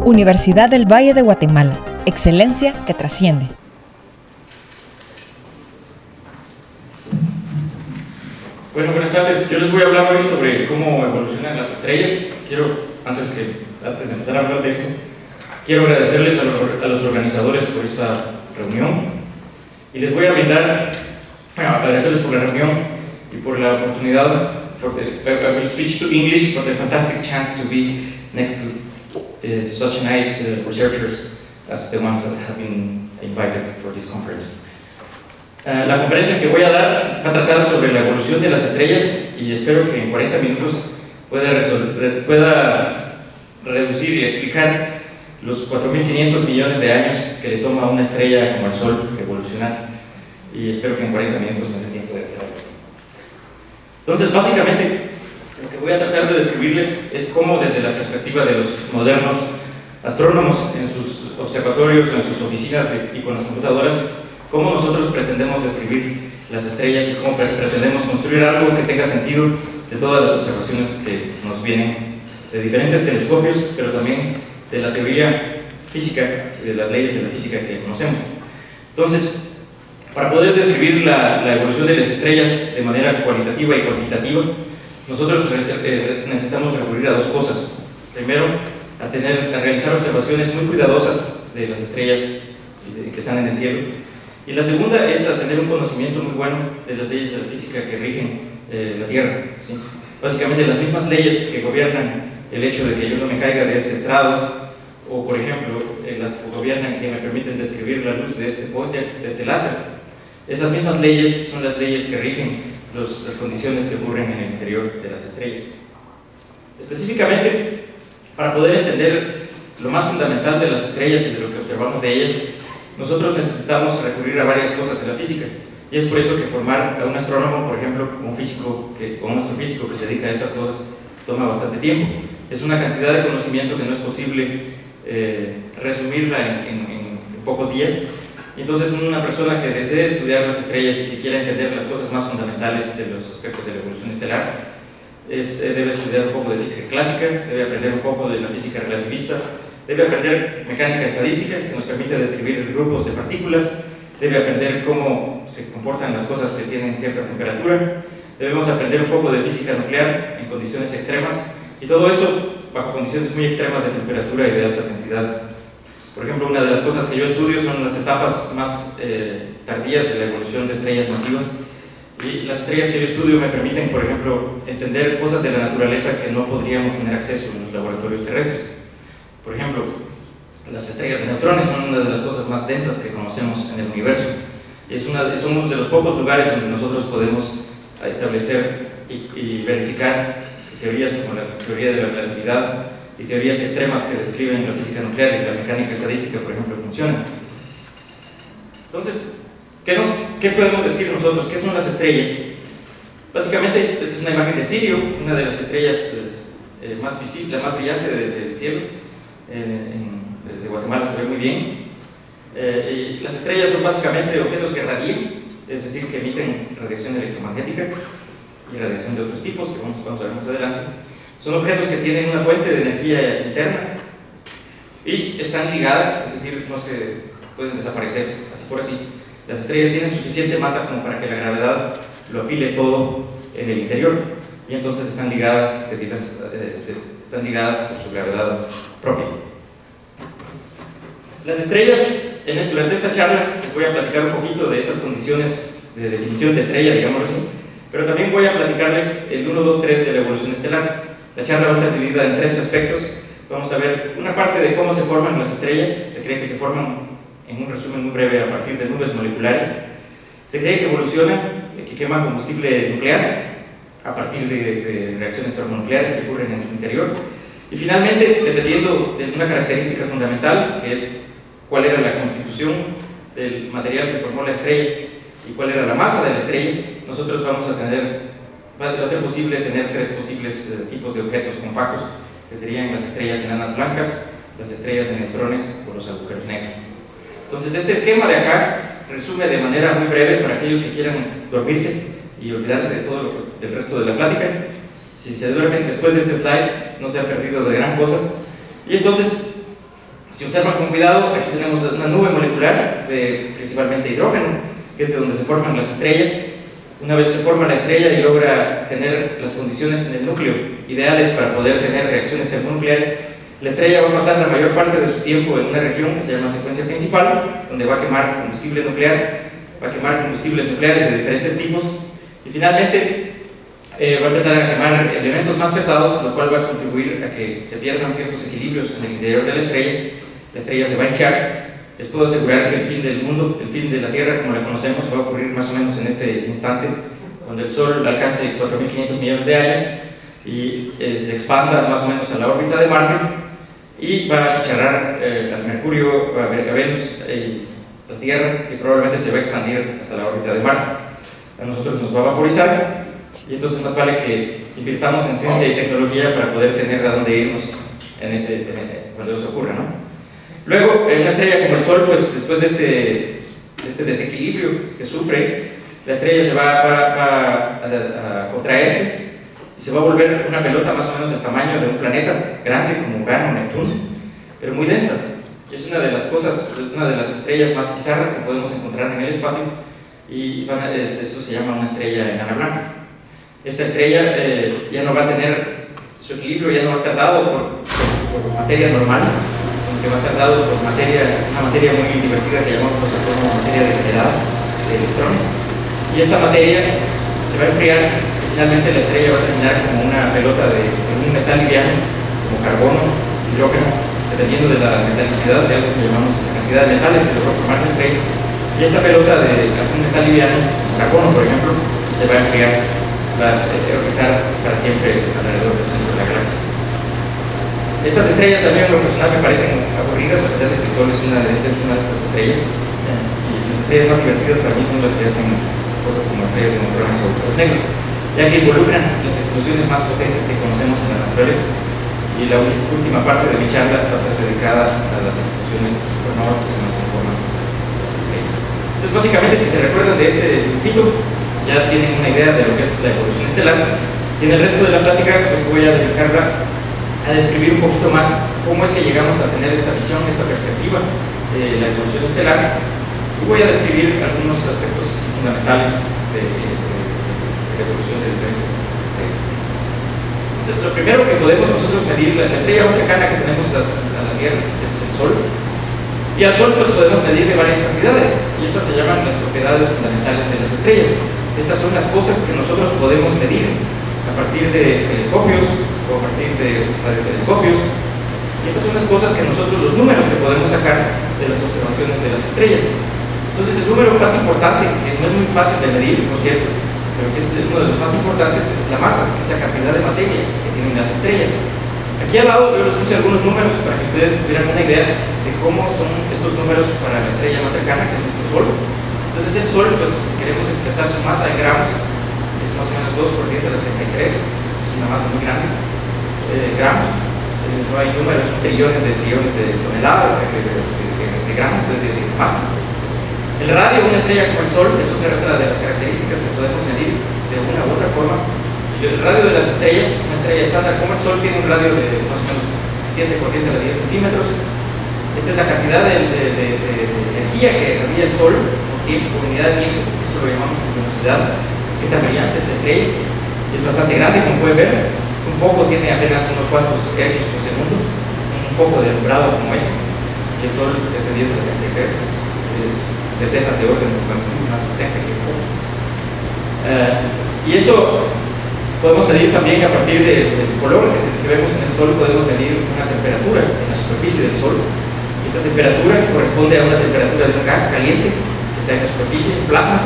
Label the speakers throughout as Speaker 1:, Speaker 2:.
Speaker 1: Universidad del Valle de Guatemala. Excelencia que trasciende.
Speaker 2: Bueno, buenas tardes. Yo les voy a hablar hoy sobre cómo evolucionan las estrellas. Antes de empezar a hablar de esto, quiero agradecerles a los organizadores por esta reunión y les voy a agradecerles por la reunión y por la oportunidad. I will switch to English for the fantastic chance to be next to such nice researchers as the ones that have been invited for this conference. La conferencia que voy a dar va a tratar sobre la evolución de las estrellas y espero que en 40 minutos pueda reducir y explicar los 4.500 millones de años que le toma a una estrella como el Sol evolucionar, y espero que en 40 minutos me dé tiempo de hacer algo. Entonces, básicamente, lo que voy a tratar de describirles es cómo, desde la perspectiva de los modernos astrónomos en sus observatorios, en sus oficinas y con las computadoras, cómo nosotros pretendemos describir las estrellas y cómo pretendemos construir algo que tenga sentido de todas las observaciones que nos vienen de diferentes telescopios, pero también de la teoría física y de las leyes de la física que conocemos. Entonces, para poder describir la evolución de las estrellas de manera cualitativa y cuantitativa, nosotros necesitamos recurrir a dos cosas. Primero, a realizar observaciones muy cuidadosas de las estrellas que están en el cielo. Y la segunda es a tener un conocimiento muy bueno de las leyes de la física que rigen la Tierra, ¿sí? Básicamente las mismas leyes que gobiernan el hecho de que yo no me caiga de este estrado, o por ejemplo, las que gobiernan que me permiten describir la luz de este láser. Esas mismas leyes son las leyes que rigen las condiciones que ocurren en el interior de las estrellas. Específicamente, para poder entender lo más fundamental de las estrellas y de lo que observamos de ellas, nosotros necesitamos recurrir a varias cosas de la física, y es por eso que formar a un astrónomo, por ejemplo, un astrofísico que se dedica a estas cosas, toma bastante tiempo. Es una cantidad de conocimiento que no es posible resumirla en pocos días. Y entonces una persona que desee estudiar las estrellas y que quiera entender las cosas más fundamentales de los aspectos de la evolución estelar, debe estudiar un poco de física clásica, debe aprender un poco de la física relativista, debe aprender mecánica estadística, que nos permite describir grupos de partículas, debe aprender cómo se comportan las cosas que tienen cierta temperatura, debemos aprender un poco de física nuclear en condiciones extremas, y todo esto bajo condiciones muy extremas de temperatura y de altas densidades. Por ejemplo, una de las cosas que yo estudio son las etapas más tardías de la evolución de estrellas masivas, y las estrellas que yo estudio me permiten, por ejemplo, entender cosas de la naturaleza que no podríamos tener acceso en los laboratorios terrestres. Por ejemplo, las estrellas de neutrones son una de las cosas más densas que conocemos en el universo, y son uno de los pocos lugares donde nosotros podemos establecer y verificar teorías como la teoría de la relatividad y teorías extremas que describen la física nuclear y la mecánica estadística, por ejemplo, funcionan. Entonces, ¿qué podemos decir nosotros? ¿Qué son las estrellas? Básicamente, esta es una imagen de Sirio, una de las estrellas más visible, la más brillante del cielo. Desde Guatemala se ve muy bien. Y las estrellas son básicamente objetos que radian, es decir, que emiten radiación electromagnética y radiación de otros tipos, que vamos a ver más adelante. Son objetos que tienen una fuente de energía interna y están ligadas, es decir, no se pueden desaparecer así por así. Las estrellas tienen suficiente masa como para que la gravedad lo apile todo en el interior, y entonces están ligadas por su gravedad propia. Las estrellas, durante esta charla les voy a platicar un poquito de esas condiciones de definición de estrella, digámoslo así, pero también voy a platicarles el 1, 2, 3 de la evolución estelar. La charla va a estar dividida en tres aspectos. Vamos a ver una parte de cómo se forman las estrellas. Se cree que se forman, en un resumen muy breve, a partir de nubes moleculares. Se cree que evolucionan, que queman combustible nuclear a partir de reacciones termonucleares que ocurren en su interior. Y finalmente, dependiendo de una característica fundamental, que es cuál era la constitución del material que formó la estrella y cuál era la masa de la estrella, nosotros va a ser posible tener tres posibles tipos de objetos compactos, que serían las estrellas enanas blancas, las estrellas de neutrones o los agujeros negros. Entonces, este esquema de acá resume de manera muy breve para aquellos que quieran dormirse y olvidarse de todo del resto de la plática. Si se duermen después de este slide, no se ha perdido de gran cosa. Y entonces, Si observan con cuidado, aquí tenemos una nube molecular de principalmente hidrógeno, que es de donde se forman las estrellas. Una vez se forma la estrella y logra tener las condiciones en el núcleo ideales para poder tener reacciones termonucleares, la estrella va a pasar la mayor parte de su tiempo en una región que se llama secuencia principal, donde va a quemar combustible nuclear, va a quemar combustibles nucleares de diferentes tipos, y finalmente va a empezar a quemar elementos más pesados, lo cual va a contribuir a que se pierdan ciertos equilibrios en el interior de la estrella se va a hinchar. Les puedo asegurar que el fin del mundo, el fin de la Tierra como la conocemos, va a ocurrir más o menos en este instante, cuando el Sol alcance 4.500 millones de años y se expanda más o menos a la órbita de Marte, y va a achicharrar al Mercurio, a Venus, la Tierra, y probablemente se va a expandir hasta la órbita de Marte. A nosotros nos va a vaporizar, y entonces más vale que invirtamos en ciencia y tecnología para poder tener a dónde irnos cuando eso ocurra, ¿no? Luego, en una estrella como el Sol, pues después de este desequilibrio que sufre, la estrella se va a contraerse y se va a volver una pelota más o menos del tamaño de un planeta grande como Urano o Neptuno, pero muy densa. Es una de las cosas, una de las estrellas más bizarras que podemos encontrar en el espacio, y esto se llama una estrella enana blanca. Esta estrella ya no va a tener su equilibrio, ya no va a estar dado por materia normal, sino que va a estar dado por una materia muy divertida que llamamos nosotros como materia degenerada de electrones, y esta materia se va a enfriar y finalmente la estrella va a terminar como una pelota de un metal liviano, como carbono, hidrógeno, dependiendo de la metalicidad de algo que llamamos la cantidad de metales que logró formar la estrella, y esta pelota de algún metal liviano, carbono por ejemplo, se va a enfriar, va a orbitar para siempre alrededor del centro de la galaxia. Estas estrellas a mí en lo personal me parecen aburridas, a pesar de que el Sol es una de estas estrellas, y las estrellas más divertidas para mí son las que hacen cosas como estrellas de neutrones o agujeros negros, ya que involucran las explosiones más potentes que conocemos en la naturaleza. Y la última parte de mi charla va a estar dedicada a las explosiones supernovas, que son las que forman estas estrellas. Entonces, básicamente, si se recuerdan de este dibujito, ya tienen una idea de lo que es la evolución estelar. Y en el resto de la plática, pues voy a dedicarla a describir un poquito más cómo es que llegamos a tener esta visión, esta perspectiva de la evolución estelar, y voy a describir algunos aspectos fundamentales de la evolución de diferentes estrellas. Entonces, lo primero que podemos nosotros medir, la estrella más cercana que tenemos a la Tierra es el Sol, y al Sol pues podemos medir de varias cantidades, y estas se llaman las propiedades fundamentales de las estrellas. Estas son las cosas que nosotros podemos medir a partir de telescopios o a partir de radiotelescopios, y estas son las cosas que nosotros, los números que podemos sacar de las observaciones de las estrellas. Entonces, el número más importante, que no es muy fácil de medir, por cierto, pero que es uno de los más importantes, es la masa, que es la cantidad de materia que tienen las estrellas. Aquí al lado yo les puse algunos números para que ustedes tuvieran una idea de cómo son estos números para la estrella más cercana, que es nuestro Sol. Entonces el Sol, pues si queremos expresar su masa en gramos, es más o menos 2 por 10 a la 33, es una masa muy grande, gramos. No hay números, trillones de toneladas de gramos de masa. El radio de una estrella como el Sol es otra de las características que podemos medir de una u otra forma. El radio de las estrellas, una estrella estándar como el Sol, tiene un radio de más o menos 7 por 10 a la 10 centímetros. Esta es la cantidad de energía que irradia el Sol por tiempo, por unidad de tiempo, eso lo llamamos luminosidad. Es que tan brillante esta estrella, es bastante grande, como pueden ver. Un foco tiene apenas unos cuantos hercios por segundo, un foco de alumbrado como este, y el Sol es de 10 a la 33, es decenas de órdenes más potente que el foco. Y esto podemos medir también a partir del color que vemos en el Sol. Podemos medir una temperatura en la superficie del Sol. Esta temperatura corresponde a una temperatura de un gas caliente que está en la superficie, un plasma,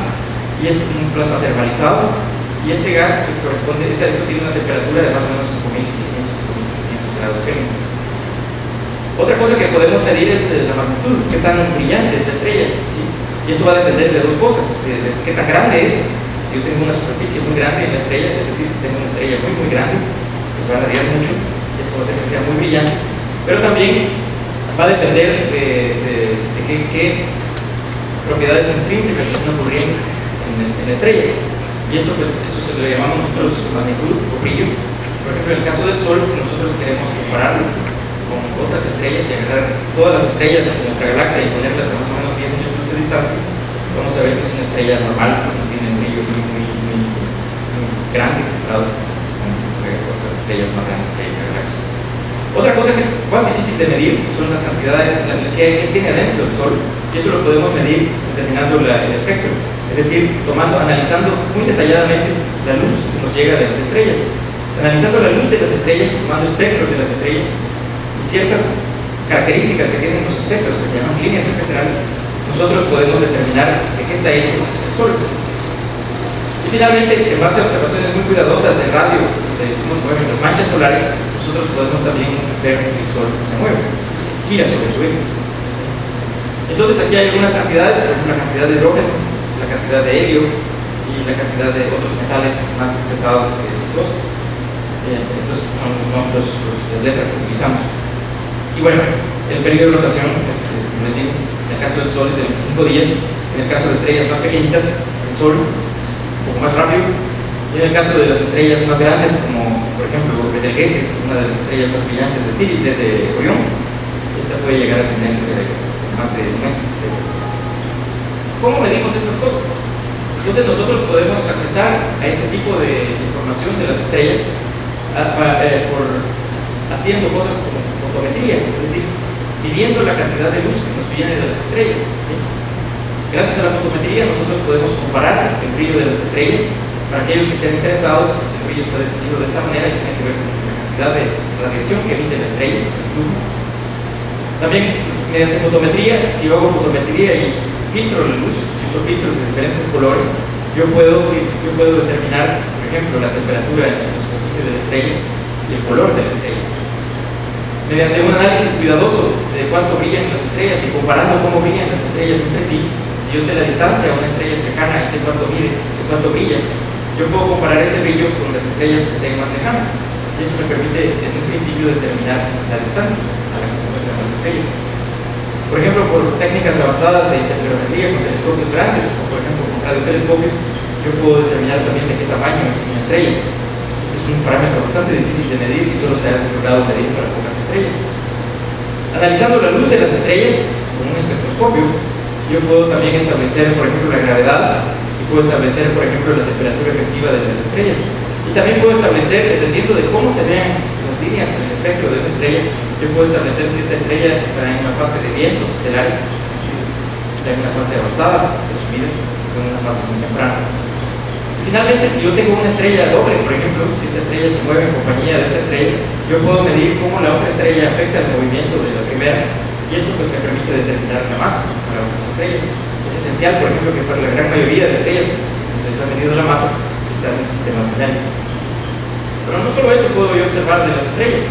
Speaker 2: y este es un plasma termalizado, y este gas pues, corresponde, esto tiene una temperatura de más o menos 5.600 grados Kelvin. Otra cosa que podemos medir es la magnitud, qué tan brillante es la estrella, ¿sí? Y esto va a depender de dos cosas, de qué tan grande es. Si yo tengo una superficie muy grande en la estrella, es decir, si tengo una estrella muy grande, pues va a radiar mucho, esto va a hacer que sea muy brillante, pero también va a depender de qué propiedades intrínsecas están ocurriendo en la estrella. Y esto pues eso se lo llamamos nosotros magnitud o brillo. Por ejemplo, en el caso del Sol, si nosotros queremos compararlo con otras otras estrellas y agarrar todas las estrellas de nuestra galaxia y ponerlas a más o menos 10 años de distancia, vamos a ver que es una estrella normal, que no tiene un brillo muy grande comparado con otras estrellas más grandes que hay en la galaxia. Otra cosa que es más difícil de medir son las cantidades que tiene adentro el Sol, y eso lo podemos medir determinando el espectro, es decir, analizando muy detalladamente la luz que nos llega de las estrellas, analizando la luz de las estrellas, tomando espectros de las estrellas y ciertas características que tienen los espectros, que se llaman líneas espectrales, nosotros podemos determinar de qué está hecho el Sol. Y finalmente, en base a observaciones muy cuidadosas del radio, de cómo se mueven las manchas solares, nosotros podemos también ver que el Sol se mueve, gira sobre su eje. Entonces aquí hay algunas cantidades, por ejemplo la cantidad de hidrógeno, la cantidad de helio y la cantidad de otros metales más pesados que estos dos. Estos son las letras que utilizamos. Y bueno, el periodo de rotación, pues, como les digo, en el caso del Sol es de 25 días, en el caso de estrellas más pequeñitas, el Sol un poco más rápido, y en el caso de las estrellas más grandes, como por ejemplo Betelgeuse, una de las estrellas más brillantes de Orión, esta puede llegar a tener más de un mes. ¿Cómo medimos estas cosas? Entonces nosotros podemos accesar a este tipo de información de las estrellas haciendo cosas como fotometría, es decir, midiendo la cantidad de luz que nos viene de las estrellas, ¿sí? Gracias a la fotometría nosotros podemos comparar el brillo de las estrellas. Para aquellos que estén interesados, pues el brillo está definido de esta manera y tiene que ver con la cantidad de radiación que emite la estrella. También mediante fotometría, si yo hago fotometría y filtro la luz, y uso filtros de diferentes colores, yo puedo determinar, por ejemplo, la temperatura en la superficie de la estrella y el color de la estrella. Mediante un análisis cuidadoso de cuánto brillan las estrellas y comparando cómo brillan las estrellas entre sí, si yo sé la distancia a una estrella cercana y sé cuánto mide y cuánto brilla, yo puedo comparar ese brillo con las estrellas que estén más lejanas. Y eso me permite, en un principio, determinar la distancia a la que se encuentran las estrellas. Por ejemplo, por técnicas avanzadas de interferometría con telescopios grandes, o por ejemplo con radiotelescopios, yo puedo determinar también de qué tamaño es una estrella. Este es un parámetro bastante difícil de medir y solo se ha logrado medir para pocas estrellas. Analizando la luz de las estrellas con un espectroscopio, yo puedo también establecer, por ejemplo, la gravedad, y puedo establecer, por ejemplo, la temperatura efectiva de las estrellas. Y también puedo establecer, dependiendo de cómo se vean las líneas en el espectro de una estrella, yo puedo establecer si esta estrella está en una fase de vientos estelares, es decir, está en una fase avanzada de su vida, o en una fase muy temprana. Y finalmente, si yo tengo una estrella doble, por ejemplo, si esta estrella se mueve en compañía de otra estrella, yo puedo medir cómo la otra estrella afecta el movimiento de la primera, y esto pues me permite determinar la masa para otras estrellas. Es esencial, por ejemplo, que para la gran mayoría de estrellas que se les ha medido la masa, están en sistemas binarios. Pero no solo esto puedo yo observar de las estrellas,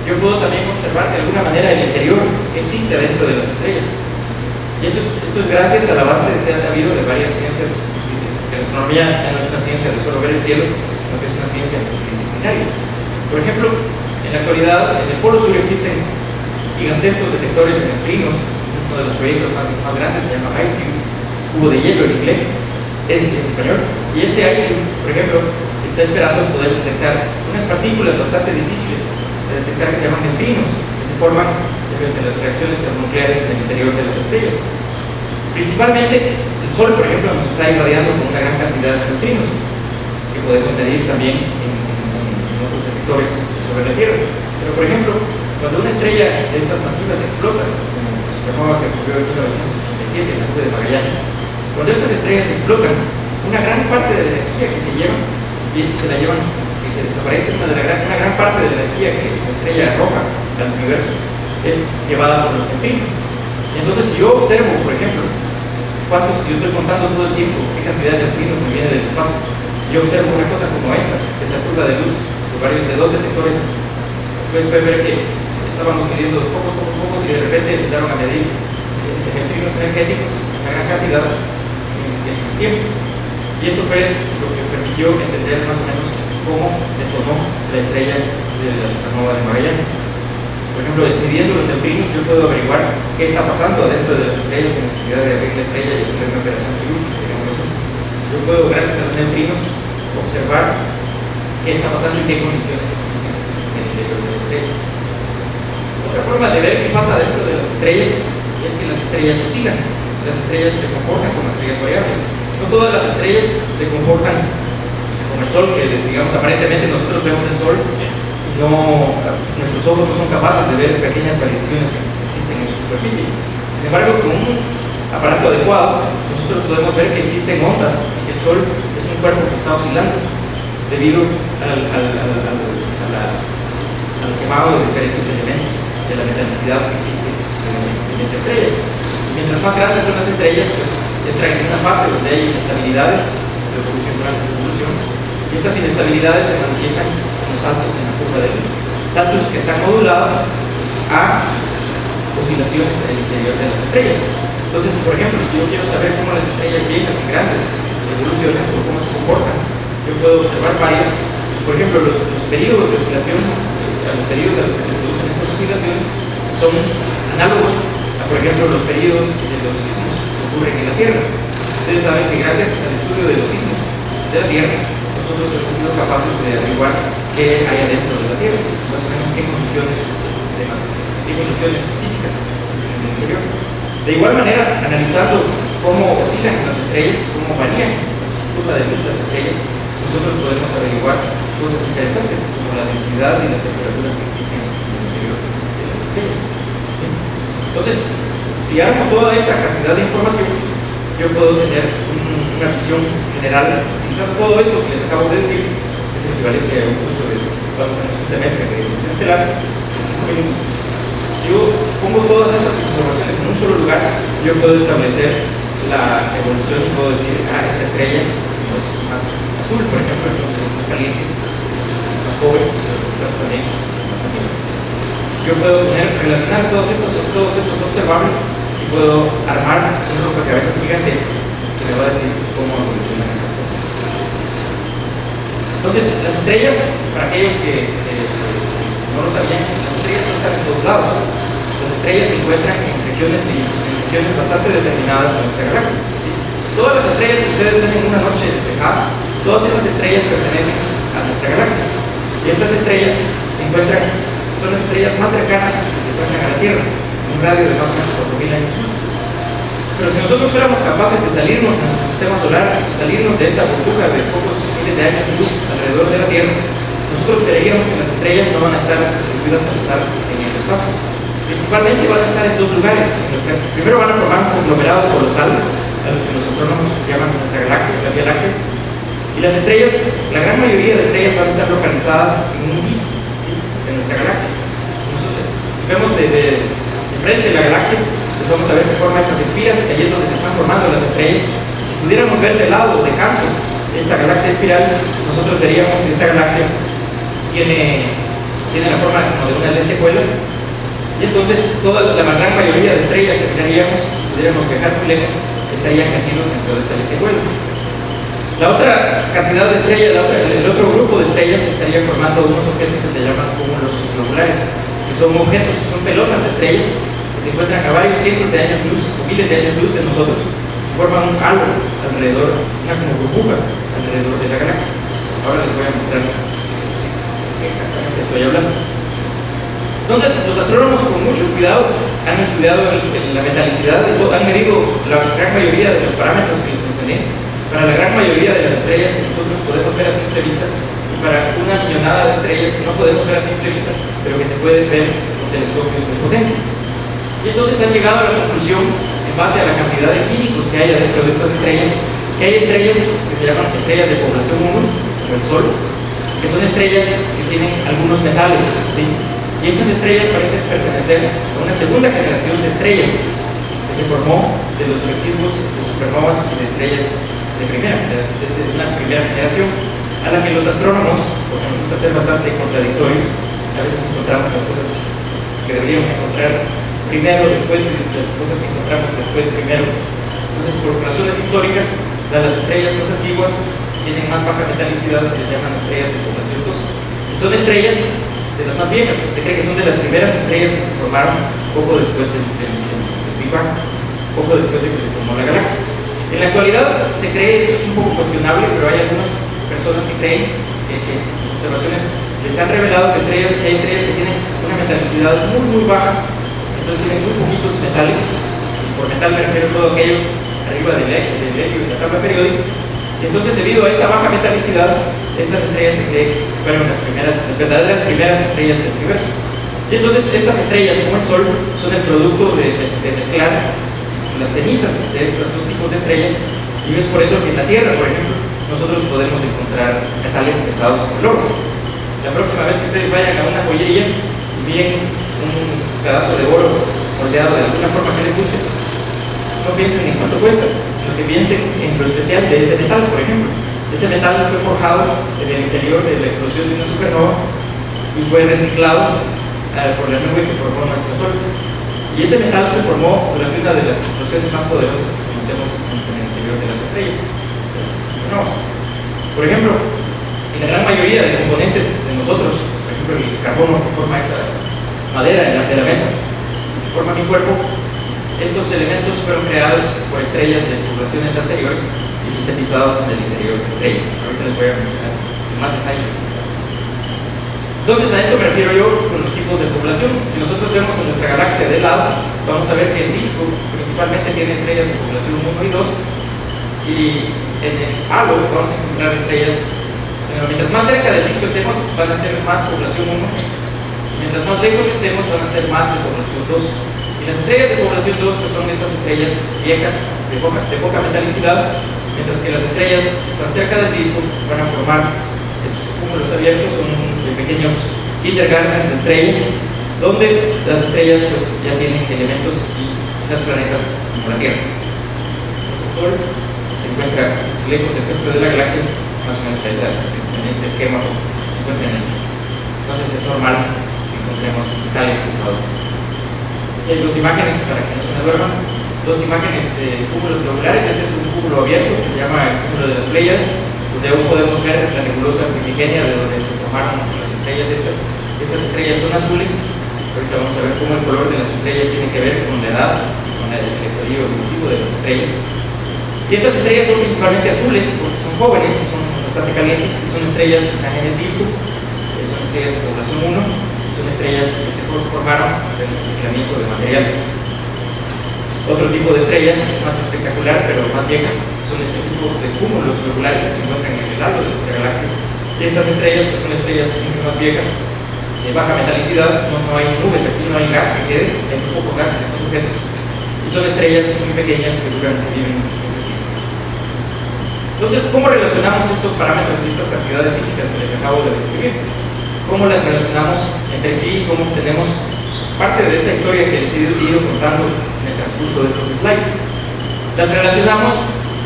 Speaker 2: yo puedo también observar de alguna manera el interior que existe adentro de las estrellas. Y esto es gracias al avance que ha habido de varias ciencias. La astronomía ya no es una ciencia de solo ver el cielo, sino que es una ciencia multidisciplinaria. Por ejemplo, en la actualidad, en el Polo Sur existen gigantescos detectores de neutrinos. Uno de los proyectos más grandes se llama IceCube, cubo de hielo en inglés, en español. Y este IceCube, por ejemplo, está esperando poder detectar unas partículas bastante difíciles de detectar que se llaman neutrinos, que se forman mediante las reacciones termonucleares en el interior de las estrellas. Principalmente, el Sol, por ejemplo, nos está irradiando con una gran cantidad de neutrinos, que podemos medir también en otros detectores sobre la Tierra. Pero, por ejemplo, cuando una estrella de estas masivas explota, como la supernova que ocurrió en 1987 en la nube de Magallanes, cuando estas estrellas explotan, una gran parte de la energía que se llevan, que desaparece, una gran parte de la energía que la estrella arroja al universo es llevada por los neutrinos. Y entonces, si yo observo, por ejemplo, si yo estoy contando todo el tiempo qué cantidad de neutrinos me viene del espacio, yo observo una cosa como esta, que es la curva de luz de dos detectores, pues puede ver que estábamos midiendo pocos y de repente empezaron a medir neutrinos energéticos en gran cantidad en tiempo. Y esto fue lo que permitió entender más o menos cómo detonó la estrella de la supernova de Magallanes. Por ejemplo, midiendo los neutrinos, yo puedo averiguar qué está pasando dentro de las estrellas sin necesidad de abrir la estrella y hacer una operación de luz, digamos así. Yo puedo, gracias a los neutrinos, observar qué está pasando y qué condiciones existen en el interior de la estrella. Otra forma de ver qué pasa dentro de las estrellas es que las estrellas oscilan. Las estrellas se comportan como estrellas variables. No todas las estrellas se comportan como el Sol, que digamos aparentemente nosotros vemos el Sol y nuestros ojos no son capaces de ver pequeñas variaciones que existen en su superficie. Sin embargo, con un aparato adecuado, nosotros podemos ver que existen ondas y que el Sol es un cuerpo que está oscilando debido al quemado de diferentes elementos de la metalicidad que existe en esta estrella. Mientras más grandes son las estrellas, pues entran en una fase donde hay inestabilidades su evolución, durante su evolución, y estas inestabilidades se manifiestan como saltos en la curva de luz, saltos que están modulados a oscilaciones en el interior de las estrellas. Entonces, por ejemplo, si yo quiero saber cómo las estrellas viejas y grandes evolucionan o cómo se comportan, yo puedo observar varias. Por ejemplo, los periodos de oscilación, los periodos a los que se producen estas oscilaciones son análogos a, por ejemplo, los periodos de los sismos que ocurren en la Tierra. Ustedes saben que gracias al estudio de los sismos de la Tierra, nosotros hemos sido capaces de averiguar qué hay adentro de la Tierra, más o menos qué condiciones físicas en el interior. De igual manera, analizando cómo oscilan las estrellas, cómo varían su curva de luz las estrellas, nosotros podemos averiguar cosas interesantes como la densidad y las temperaturas que existen en el interior de las estrellas. ¿Sí? Entonces, si armo toda esta cantidad de información, yo puedo tener una visión general, utilizando todo esto que les acabo de decir, que es el equivalente a un curso de más o menos un semestre de evolución estelar, de 5 minutos. Si yo pongo todas estas informaciones en un solo lugar, yo puedo establecer la evolución y puedo decir, esta estrella es más azul, por ejemplo, entonces es más caliente, es más joven, pero también es más pasiva. Yo puedo relacionar todos estos observables y puedo armar un rompecabezas gigantesco que me va a decir cómo evolucionan estas cosas. Entonces, las estrellas, para aquellos que no lo sabían, las estrellas no están en todos lados. Las estrellas se encuentran en regiones bastante determinadas de nuestra galaxia. ¿Sí? Todas las estrellas que ustedes ven en una noche despejada, todas esas estrellas pertenecen a nuestra galaxia. Y estas estrellas son las estrellas más cercanas que se encuentran a la Tierra, en un radio de más o menos 4.000 años. Pero si nosotros fuéramos capaces de salirnos de nuestro sistema solar y salirnos de esta burbuja de pocos miles de años luz alrededor de la Tierra, nosotros creeríamos que las estrellas no van a estar distribuidas al azar en el espacio. Principalmente van a estar en dos lugares. Primero van a formar un conglomerado colosal, a lo que los astrónomos llaman nuestra galaxia, la Vía Láctea. Y las estrellas, la gran mayoría de estrellas van a estar localizadas en un disco, ¿sí?, de nuestra galaxia. Si vemos de frente de la galaxia, pues vamos a ver que forma estas espiras, que ahí es donde se están formando las estrellas. Y si pudiéramos ver de lado, de canto, esta galaxia espiral, nosotros veríamos que esta galaxia tiene la forma como de una lentejuela. Y entonces toda la gran mayoría de estrellas que veríamos, si pudiéramos viajar muy lejos, estarían metidos dentro de esta lentejuela. La otra cantidad de estrellas, el otro grupo de estrellas estaría formando unos objetos que se llaman cúmulos globulares, que son objetos, son pelotas de estrellas que se encuentran a varios cientos de años luz o miles de años luz de nosotros, y forman un halo alrededor, una como burbuja alrededor de la galaxia. Ahora les voy a mostrar qué exactamente estoy hablando. Entonces, los astrónomos con mucho cuidado han estudiado la metalicidad de todo, han medido la gran mayoría de los parámetros que les mencioné para la gran mayoría de las estrellas que nosotros podemos ver a simple vista y para una millonada de estrellas que no podemos ver a simple vista, pero que se pueden ver con telescopios muy potentes. Y entonces han llegado a la conclusión, en base a la cantidad de químicos que hay adentro de estas estrellas, que hay estrellas que se llaman estrellas de población 1, como el Sol, que son estrellas que tienen algunos metales, ¿sí? Y estas estrellas parecen pertenecer a una segunda generación de estrellas que se formó de los residuos de supernovas y de estrellas de una primera generación, a la que los astrónomos, porque nos gusta ser bastante contradictorios, a veces encontramos las cosas que deberíamos encontrar primero, después, y las cosas que encontramos después, primero. Entonces, por razones históricas, las estrellas más antiguas tienen más baja metalicidad, se les llaman estrellas de población 2. Y son estrellas de las más viejas, se cree que son de las primeras estrellas que se formaron poco después del Big Bang, poco después de que se formó la galaxia. En la actualidad se cree, esto es un poco cuestionable, pero hay algunas personas que creen que sus observaciones les han revelado que hay estrellas que tienen una metalicidad muy, muy baja, entonces tienen muy poquitos metales, y por metal me refiero a todo aquello arriba del helio y la tabla periódica. Y entonces, debido a esta baja metalicidad, estas estrellas se cree que fueron las verdaderas primeras estrellas del universo. Y entonces estas estrellas, como el Sol, son el producto de mezclar las cenizas de estos dos tipos de estrellas, y es por eso que en la Tierra, por ejemplo, nosotros podemos encontrar metales pesados como el oro. La próxima vez que ustedes vayan a una joyería y miren un pedazo de oro moldeado de alguna forma que les guste, no piensen en cuánto cuesta, sino que piensen en lo especial de ese metal, por ejemplo. Ese metal fue forjado en el interior de la explosión de una supernova y fue reciclado por la nube que formó nuestro Sol. Y ese metal se formó durante una de las explosiones más poderosas que conocemos en el interior de las estrellas. Por ejemplo, en la gran mayoría de componentes de nosotros, por ejemplo el carbono que forma esta madera de la mesa, que forma mi cuerpo, estos elementos fueron creados por estrellas de poblaciones anteriores y sintetizados en el interior de estrellas. Ahorita les voy a mencionar en más detalle. Entonces, a esto me refiero yo con los tipos de población. Si nosotros vemos en nuestra galaxia de lado, vamos a ver que el disco principalmente tiene estrellas de población 1 y 2, y en el halo vamos a encontrar estrellas, mientras más cerca del disco estemos, van a ser más población 1, y mientras más lejos estemos, van a ser más de población 2. Y las estrellas de población 2 pues son estas estrellas viejas, de poca metalicidad, mientras que las estrellas que están cerca del disco van a formar estos cúmulos abiertos, son pequeños kindergartens de estrellas, donde las estrellas pues ya tienen elementos y quizás planetas como la Tierra. El Sol se encuentra lejos del centro de la galaxia, más o menos en este esquema pues, se encuentra en el disco. Entonces es normal que encontremos metales pesados. Hay dos imágenes, para que no se me duerman, dos imágenes de cúmulos globulares. Este es un cúmulo abierto que se llama el cúmulo de las Pléyades, donde aún podemos ver la nebulosa primigenia de donde se formaron las estrellas estas. Estas estrellas son azules. Ahorita vamos a ver cómo el color de las estrellas tiene que ver con la edad y con el estadio evolutivo de las estrellas. Y estas estrellas son principalmente azules porque son jóvenes y son bastante calientes, y son estrellas que están en el disco, son estrellas de población 1, y son estrellas que se formaron del reciclamiento de materiales. Otro tipo de estrellas, más espectacular pero más viejas, son este tipo de cúmulos globulares que se encuentran en el halo de nuestra galaxia. Y estas estrellas pues, son estrellas mucho más viejas, de baja metalicidad, no hay nubes aquí, no hay gas que quede, hay muy poco gas en estos objetos. Y son estrellas muy pequeñas que viven mucho tiempo. Entonces, ¿cómo relacionamos estos parámetros y estas cantidades físicas que les acabo de describir? ¿Cómo las relacionamos entre sí? ¿Cómo obtenemos parte de esta historia que les he ido contando en el transcurso de estos slides? Las relacionamos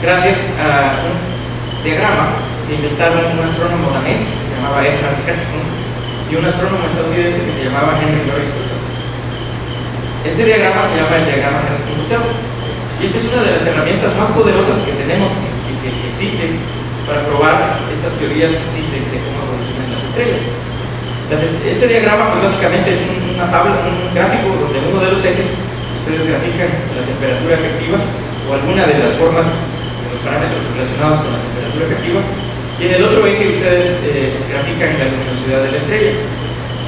Speaker 2: gracias a un diagrama que inventaron un astrónomo danés que se llamaba Ephraim Hertzsprung y un astrónomo estadounidense que se llamaba Henry Norris Hussel. Este diagrama se llama el diagrama Hertzsprung-Hussel, y esta es una de las herramientas más poderosas que tenemos y que existen para probar estas teorías que existen de cómo evolucionan las estrellas. Este diagrama pues básicamente es una tabla, un gráfico donde en uno de los ejes ustedes grafican la temperatura efectiva o alguna de las formas de los parámetros relacionados con la temperatura efectiva, y en el otro eje ustedes grafican la luminosidad de la estrella.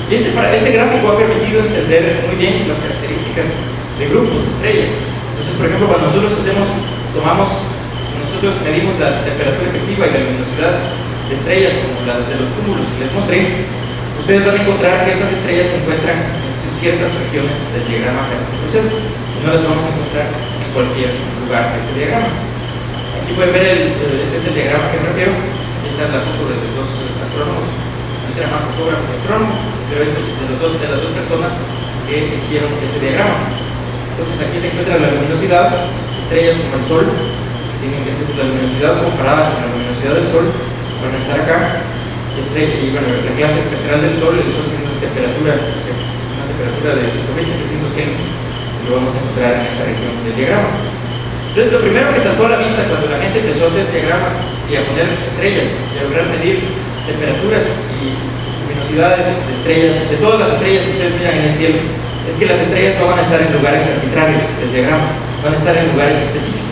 Speaker 2: Y este gráfico ha permitido entender muy bien las características de grupos de estrellas. Entonces, por ejemplo, cuando nosotros medimos la temperatura efectiva y la luminosidad de estrellas como las de los cúmulos que les mostré, ustedes van a encontrar que estas estrellas se encuentran en ciertas regiones del diagrama Hertzsprung-Hussel y no las vamos a encontrar en cualquier lugar de este diagrama. Aquí pueden ver, este es el diagrama que me refiero. Esta es la foto de los dos astrónomos. Este era más fotógrafo que astrónomo, pero estos de las dos personas que hicieron este diagrama. Entonces aquí se encuentra la luminosidad, estrellas como el Sol, esta es la luminosidad comparada con la luminosidad del Sol, van a estar acá, y bueno, la clase espectral del Sol, el Sol tiene una temperatura de 5700 Kelvin, y lo vamos a encontrar en esta región del diagrama. Entonces lo primero que saltó a la vista cuando la gente empezó a hacer diagramas y a poner estrellas y a lograr medir temperaturas y luminosidades de estrellas, de todas las estrellas que ustedes miran en el cielo, es que las estrellas no van a estar en lugares arbitrarios del diagrama, van a estar en lugares específicos.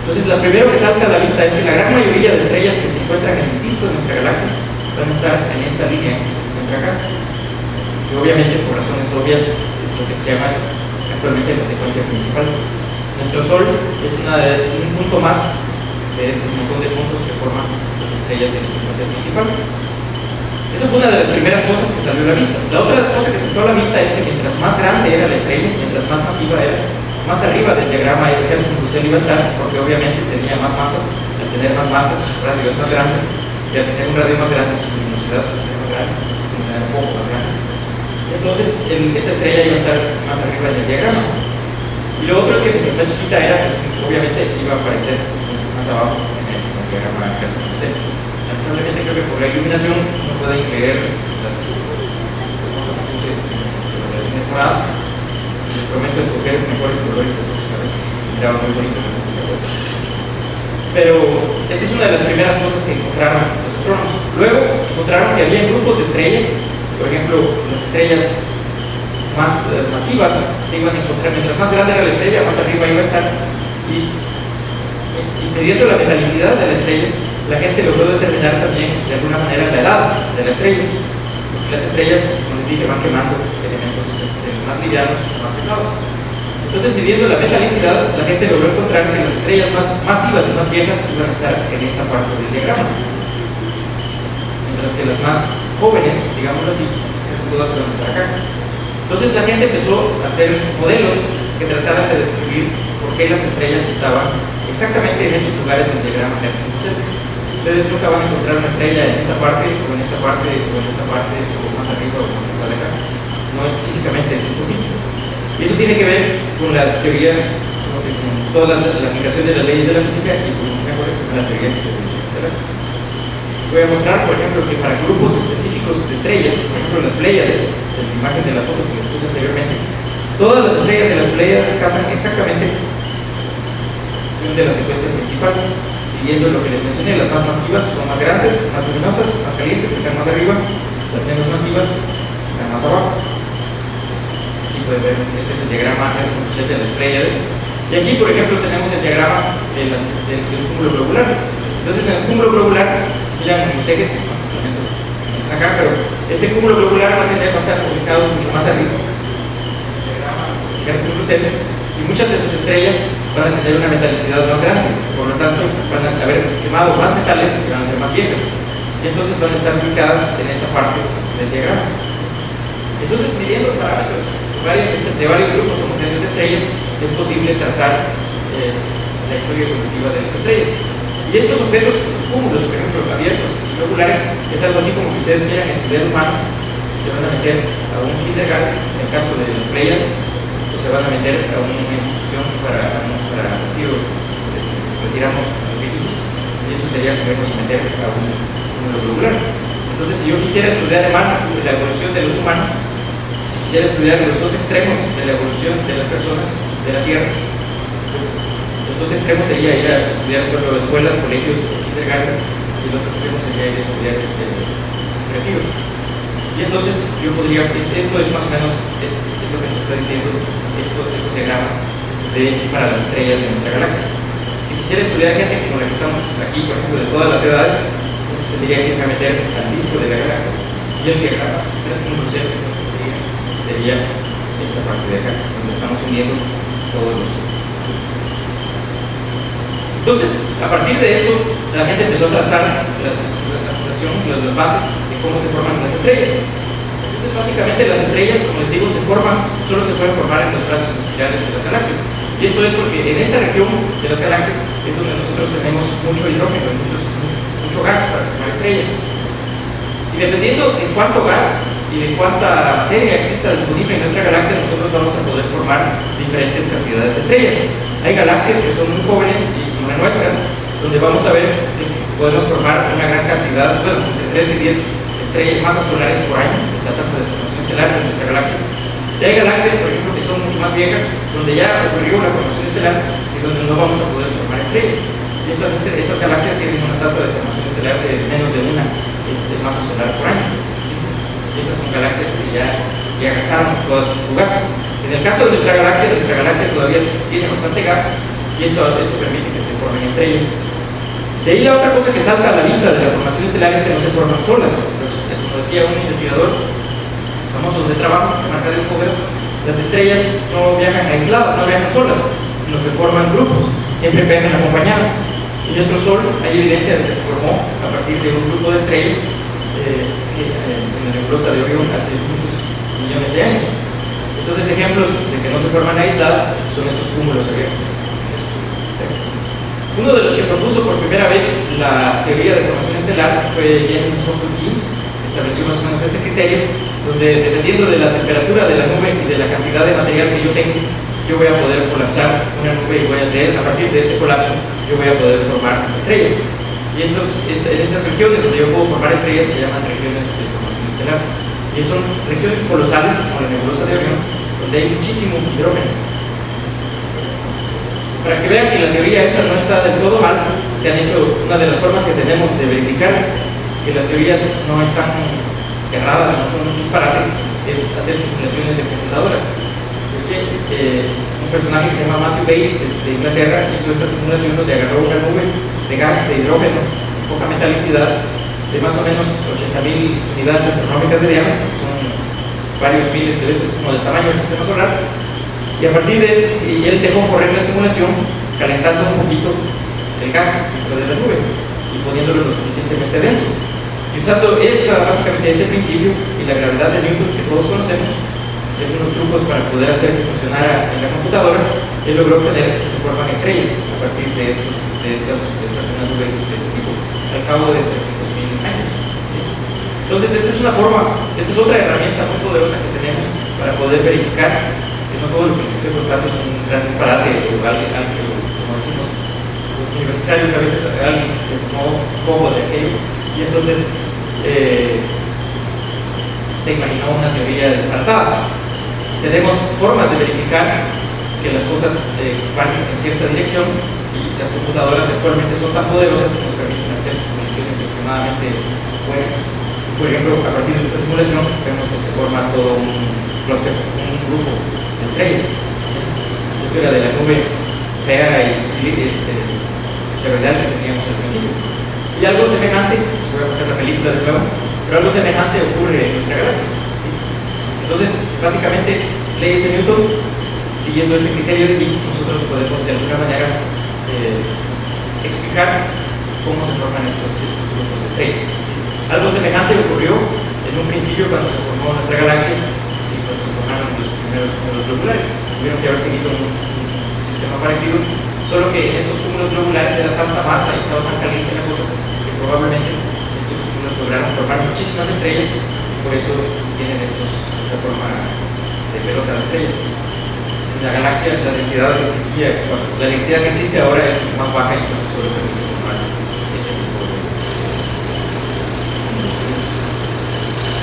Speaker 2: Entonces, lo primero que salta a la vista es que la gran mayoría de estrellas que se encuentran en el disco de nuestra galaxia van a estar en esta línea que se encuentra acá. Y obviamente, por razones obvias, es lo que se llama actualmente la secuencia principal. Nuestro Sol es un punto más de este montón de puntos que forman las estrellas de la secuencia principal. Esa fue una de las primeras cosas que salió a la vista. La otra cosa que salió a la vista es que mientras más grande era la estrella, mientras más masiva era, más arriba del diagrama de gas iba a estar, porque obviamente tenía más masa. Al tener más masa, su radio es más grande, y al tener un radio más grande, su luminosidad va a ser más grande, su luminosidad un poco más grande. Entonces, esta estrella iba a estar más arriba del diagrama. Y lo otro es que mientras más chiquita era, pues, obviamente iba a aparecer más abajo en el diagrama de gas. Lamentablemente creo que por la iluminación no pueden leer las notas que puse sobre las temporadas. Les prometo escoger mejores colores de próxima vez. Se miraba muy bonito. Pero esta es una de las primeras cosas que encontraron los astrónomos. Luego encontraron que había grupos de estrellas, por ejemplo, las estrellas más masivas se iban a encontrar. Mientras más grande era la estrella, más arriba iba a estar. Y midiendo la metalicidad de la estrella, la gente logró determinar también de alguna manera la edad de la estrella, porque las estrellas, como les dije, van quemando elementos más livianos y más pesados. Entonces, midiendo la metalicidad, la gente logró encontrar que las estrellas más masivas y más viejas iban a estar en esta parte del diagrama, mientras que las más jóvenes, digámoslo así, casi todas van a estar acá. Entonces la gente empezó a hacer modelos que trataran de describir por qué las estrellas estaban exactamente en esos lugares del diagrama que hacen ustedes. Ustedes nunca van a encontrar una estrella en esta parte, o en esta parte, o en esta parte, o más arriba, o más arriba de acá. No, físicamente es imposible. Y eso tiene que ver con la teoría, con toda la aplicación de las leyes de la física y con una cosa que se llama la teoría de la evolución estelar. Voy a mostrar, por ejemplo, que para grupos específicos de estrellas, por ejemplo las Pléyades, en la imagen de la foto que les puse anteriormente, todas las estrellas de las Pléyades casan exactamente de la secuencia principal, siguiendo lo que les mencioné. Las más masivas son más grandes, más luminosas, más calientes, están más arriba. Las menos masivas están más abajo. Aquí pueden ver, este es el diagrama de las Pléyades. Y aquí, por ejemplo, tenemos el diagrama del cúmulo globular. Entonces, en el cúmulo globular, si miran los ejes, acá, pero este cúmulo globular va a estar ubicado mucho más arriba. El diagrama y muchas de sus estrellas van a tener una metalicidad más grande, por lo tanto van a haber quemado más metales que van a ser más viejas, y entonces van a estar ubicadas en esta parte del diagrama. Entonces, midiendo parámetros de varios grupos homogéneos de estrellas, es posible trazar la historia evolutiva de las estrellas. Y estos objetos, los cúmulos, por ejemplo, abiertos y globulares, es algo así como que ustedes quieran estudiar humanos, se van a meter a un kindergarten, en el caso de las Pléyades, o se van a meter a una institución para retiro, retiramos a los viejitos, y eso sería podernos meter a un cúmulo globular. Entonces, si yo quisiera estudiar la evolución de los humanos, si quisiera estudiar los dos extremos de la evolución de las personas de la Tierra, los dos extremos sería ir a estudiar solo escuelas, colegios, kindergartens, y el otro extremo sería ir a estudiar retiros. Y entonces yo podría, esto es más o menos, es lo que nos está diciendo estos diagramas para las estrellas de nuestra galaxia. Si quisiera estudiar gente como la que estamos aquí, por ejemplo, de todas las edades, pues tendría que irme a meter al disco de la galaxia. Y el diagrama del punto cero sería esta parte de acá, donde estamos uniendo todos los. Entonces, a partir de esto, la gente empezó a trazar la fundación, las bases de cómo se forman las estrellas. Entonces, básicamente las estrellas, como les digo, solo se pueden formar en los brazos espirales de las galaxias. Y esto es porque en esta región de las galaxias es donde nosotros tenemos mucho hidrógeno, mucho gas para formar estrellas. Y dependiendo de cuánto gas y de cuánta materia exista disponible en nuestra galaxia, nosotros vamos a poder formar diferentes cantidades de estrellas. Hay galaxias que son muy jóvenes y como la nuestra, donde vamos a ver que podemos formar una gran cantidad, bueno, entre 3 y 10 estrellas, masas solares por año, es la tasa de formación estelar de nuestra galaxia. Y hay galaxias, por ejemplo, que son mucho más viejas, donde ya ocurrió la formación estelar y donde no vamos a poder formar estrellas. Y estas galaxias tienen una tasa de formación estelar de menos de una masa solar por año. ¿Sí? Y estas son galaxias que ya gastaron todo su gas. En el caso de nuestra galaxia todavía tiene bastante gas y esto permite que se formen estrellas. De ahí la otra cosa que salta a la vista de la formación estelar es que no se forman solas. Pues, como decía un investigador famoso donde trabajo, Marca del Poder, las estrellas no viajan aisladas, no viajan solas, sino que forman grupos, siempre viajan acompañadas. En nuestro Sol hay evidencia de que se formó a partir de un grupo de estrellas en la nebulosa de Orión hace muchos millones de años. Entonces, ejemplos de que no se forman aisladas son estos cúmulos abiertos. Uno de los que propuso por primera vez la teoría de formación estelar fue James Hopkins. Estableció más o menos este criterio, donde dependiendo de la temperatura de la nube y de la cantidad de material que yo tengo, yo voy a poder colapsar una nube y voy a partir de este colapso, yo voy a poder formar estrellas. Y estas regiones donde yo puedo formar estrellas se llaman regiones de formación estelar. Y son regiones colosales, como la nebulosa de Orión, donde hay muchísimo hidrógeno. Para que vean que la teoría esta no está del todo mal, se han hecho, una de las formas que tenemos de verificar que las teorías no están erradas, no son un disparate, es hacer simulaciones de computadoras. Un personaje que se llama Matthew Bates de Inglaterra hizo esta simulación donde agarró una nube de gas de hidrógeno, poca metalicidad, de más o menos 80.000 unidades astronómicas de diámetro, que son varios miles de veces como del tamaño del sistema solar. Y a partir de esto, él dejó correr la simulación calentando un poquito el gas dentro de la nube y poniéndolo lo suficientemente denso. Y usando básicamente este principio y la gravedad de Newton que todos conocemos, hay unos trucos para poder hacer que funcionara en la computadora, él logró obtener que se forman estrellas a partir de una nube de este tipo al cabo de 300.000 años. ¿Sí? Entonces, esta es otra herramienta muy poderosa que tenemos para poder verificar que no todo lo que existe por tanto es un gran disparate o algo, como decimos los universitarios, a veces alguien se tomó un poco de aquello y entonces se imaginó una teoría disparatada. Tenemos formas de verificar que las cosas van en cierta dirección y las computadoras actualmente son tan poderosas que nos permiten hacer simulaciones extremadamente buenas. Por ejemplo, a partir de esta simulación vemos que se forma todo un clúster, un grupo de estrellas. Esto era de la nube fea y esferoidal que teníamos al principio. Y algo semejante, si voy a pasar la película de nuevo, pero algo semejante ocurre en nuestra galaxia. Entonces, básicamente, leyes de Newton, siguiendo este criterio de Higgs, nosotros podemos de alguna manera explicar cómo se forman estos grupos de estrellas. Algo semejante ocurrió en un principio cuando se formó nuestra galaxia y cuando se formaron los primeros cúmulos globulares. Tuvieron que haber seguido un sistema parecido, solo que en estos cúmulos globulares era tanta masa y estaba tan caliente la cosa que probablemente estos cúmulos lograron formar muchísimas estrellas y por eso tienen esta forma de pelota de estrellas. En la galaxia la densidad que existe ahora es mucho más baja y entonces solo permite formar este tipo de.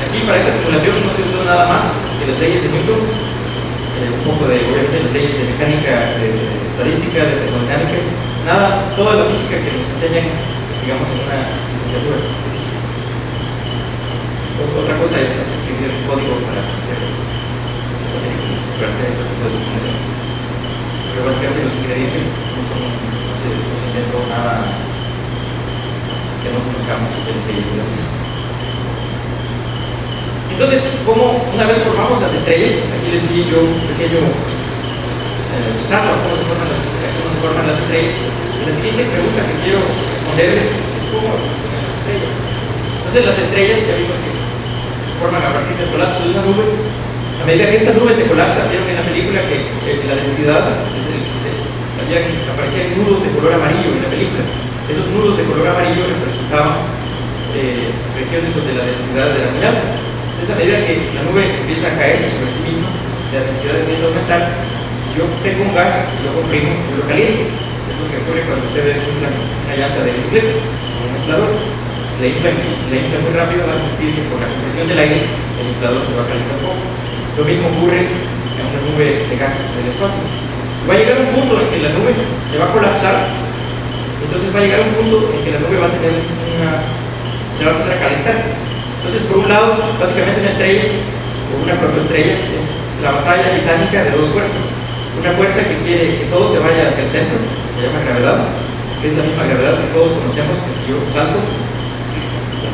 Speaker 2: Aquí para esta simulación no se usó nada más que las leyes de Newton, un poco de, obviamente, las leyes de mecánica, de estadística, de termodinámica, nada, toda la física que nos enseñan, digamos, en una licenciatura de física. Otra cosa es escribir el código para hacer este tipo de simulación. Pero básicamente los ingredientes no se inventó nada que no conozcamos de las leyes de la física. Entonces, como una vez formamos las estrellas, aquí les di yo un pequeño vistazo a cómo se forman las estrellas. Y la siguiente pregunta que quiero responderles es cómo funcionan las estrellas. Entonces, las estrellas ya vimos que se forman a partir del colapso de una nube. A medida que esta nube se colapsa, vieron en la película que la densidad, aparecían nudos de color amarillo en la película. Esos nudos de color amarillo representaban regiones donde la densidad era muy alta. Entonces, a medida que la nube empieza a caerse sobre sí misma, la densidad empieza a aumentar. Si yo tengo un gas y lo comprimo, yo lo caliento. Es lo que ocurre cuando ustedes inflan una llanta de bicicleta o un inflador. Le inflan muy rápido, van a sentir que por la compresión del aire el inflador se va a calentar un poco. Lo mismo ocurre en una nube de gas del espacio. Va a llegar un punto en que la nube se va a colapsar. Entonces va a llegar un punto en que la nube va a tener se va a empezar a calentar. Entonces, por un lado, básicamente una estrella o una protoestrella es la batalla titánica de dos fuerzas. Una fuerza que quiere que todo se vaya hacia el centro, que se llama gravedad, que es la misma gravedad que todos conocemos, que si yo salto,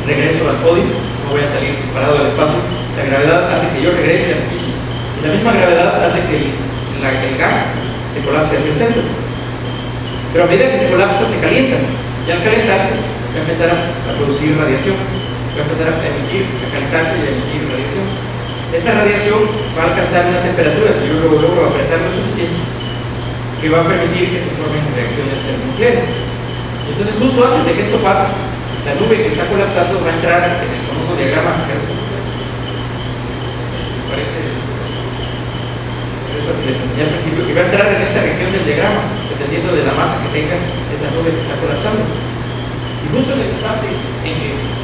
Speaker 2: regreso al podio, no voy a salir disparado al espacio. La gravedad hace que yo regrese al piso. Y la misma gravedad hace que el gas se colapse hacia el centro. Pero a medida que se colapsa, se calienta. Y al calentarse, va a empezar a producir radiación. Va a empezar a calentarse y a emitir radiación. Esta radiación va a alcanzar una temperatura, si yo logro apretar lo suficiente, que va a permitir que se formen reacciones termonucleares. Entonces, justo antes de que esto pase, la nube que está colapsando va a entrar en el famoso diagrama que parece lo que les enseñé al principio, que va a entrar en esta región del diagrama, dependiendo de la masa que tenga esa nube que está colapsando. Y justo en el instante en que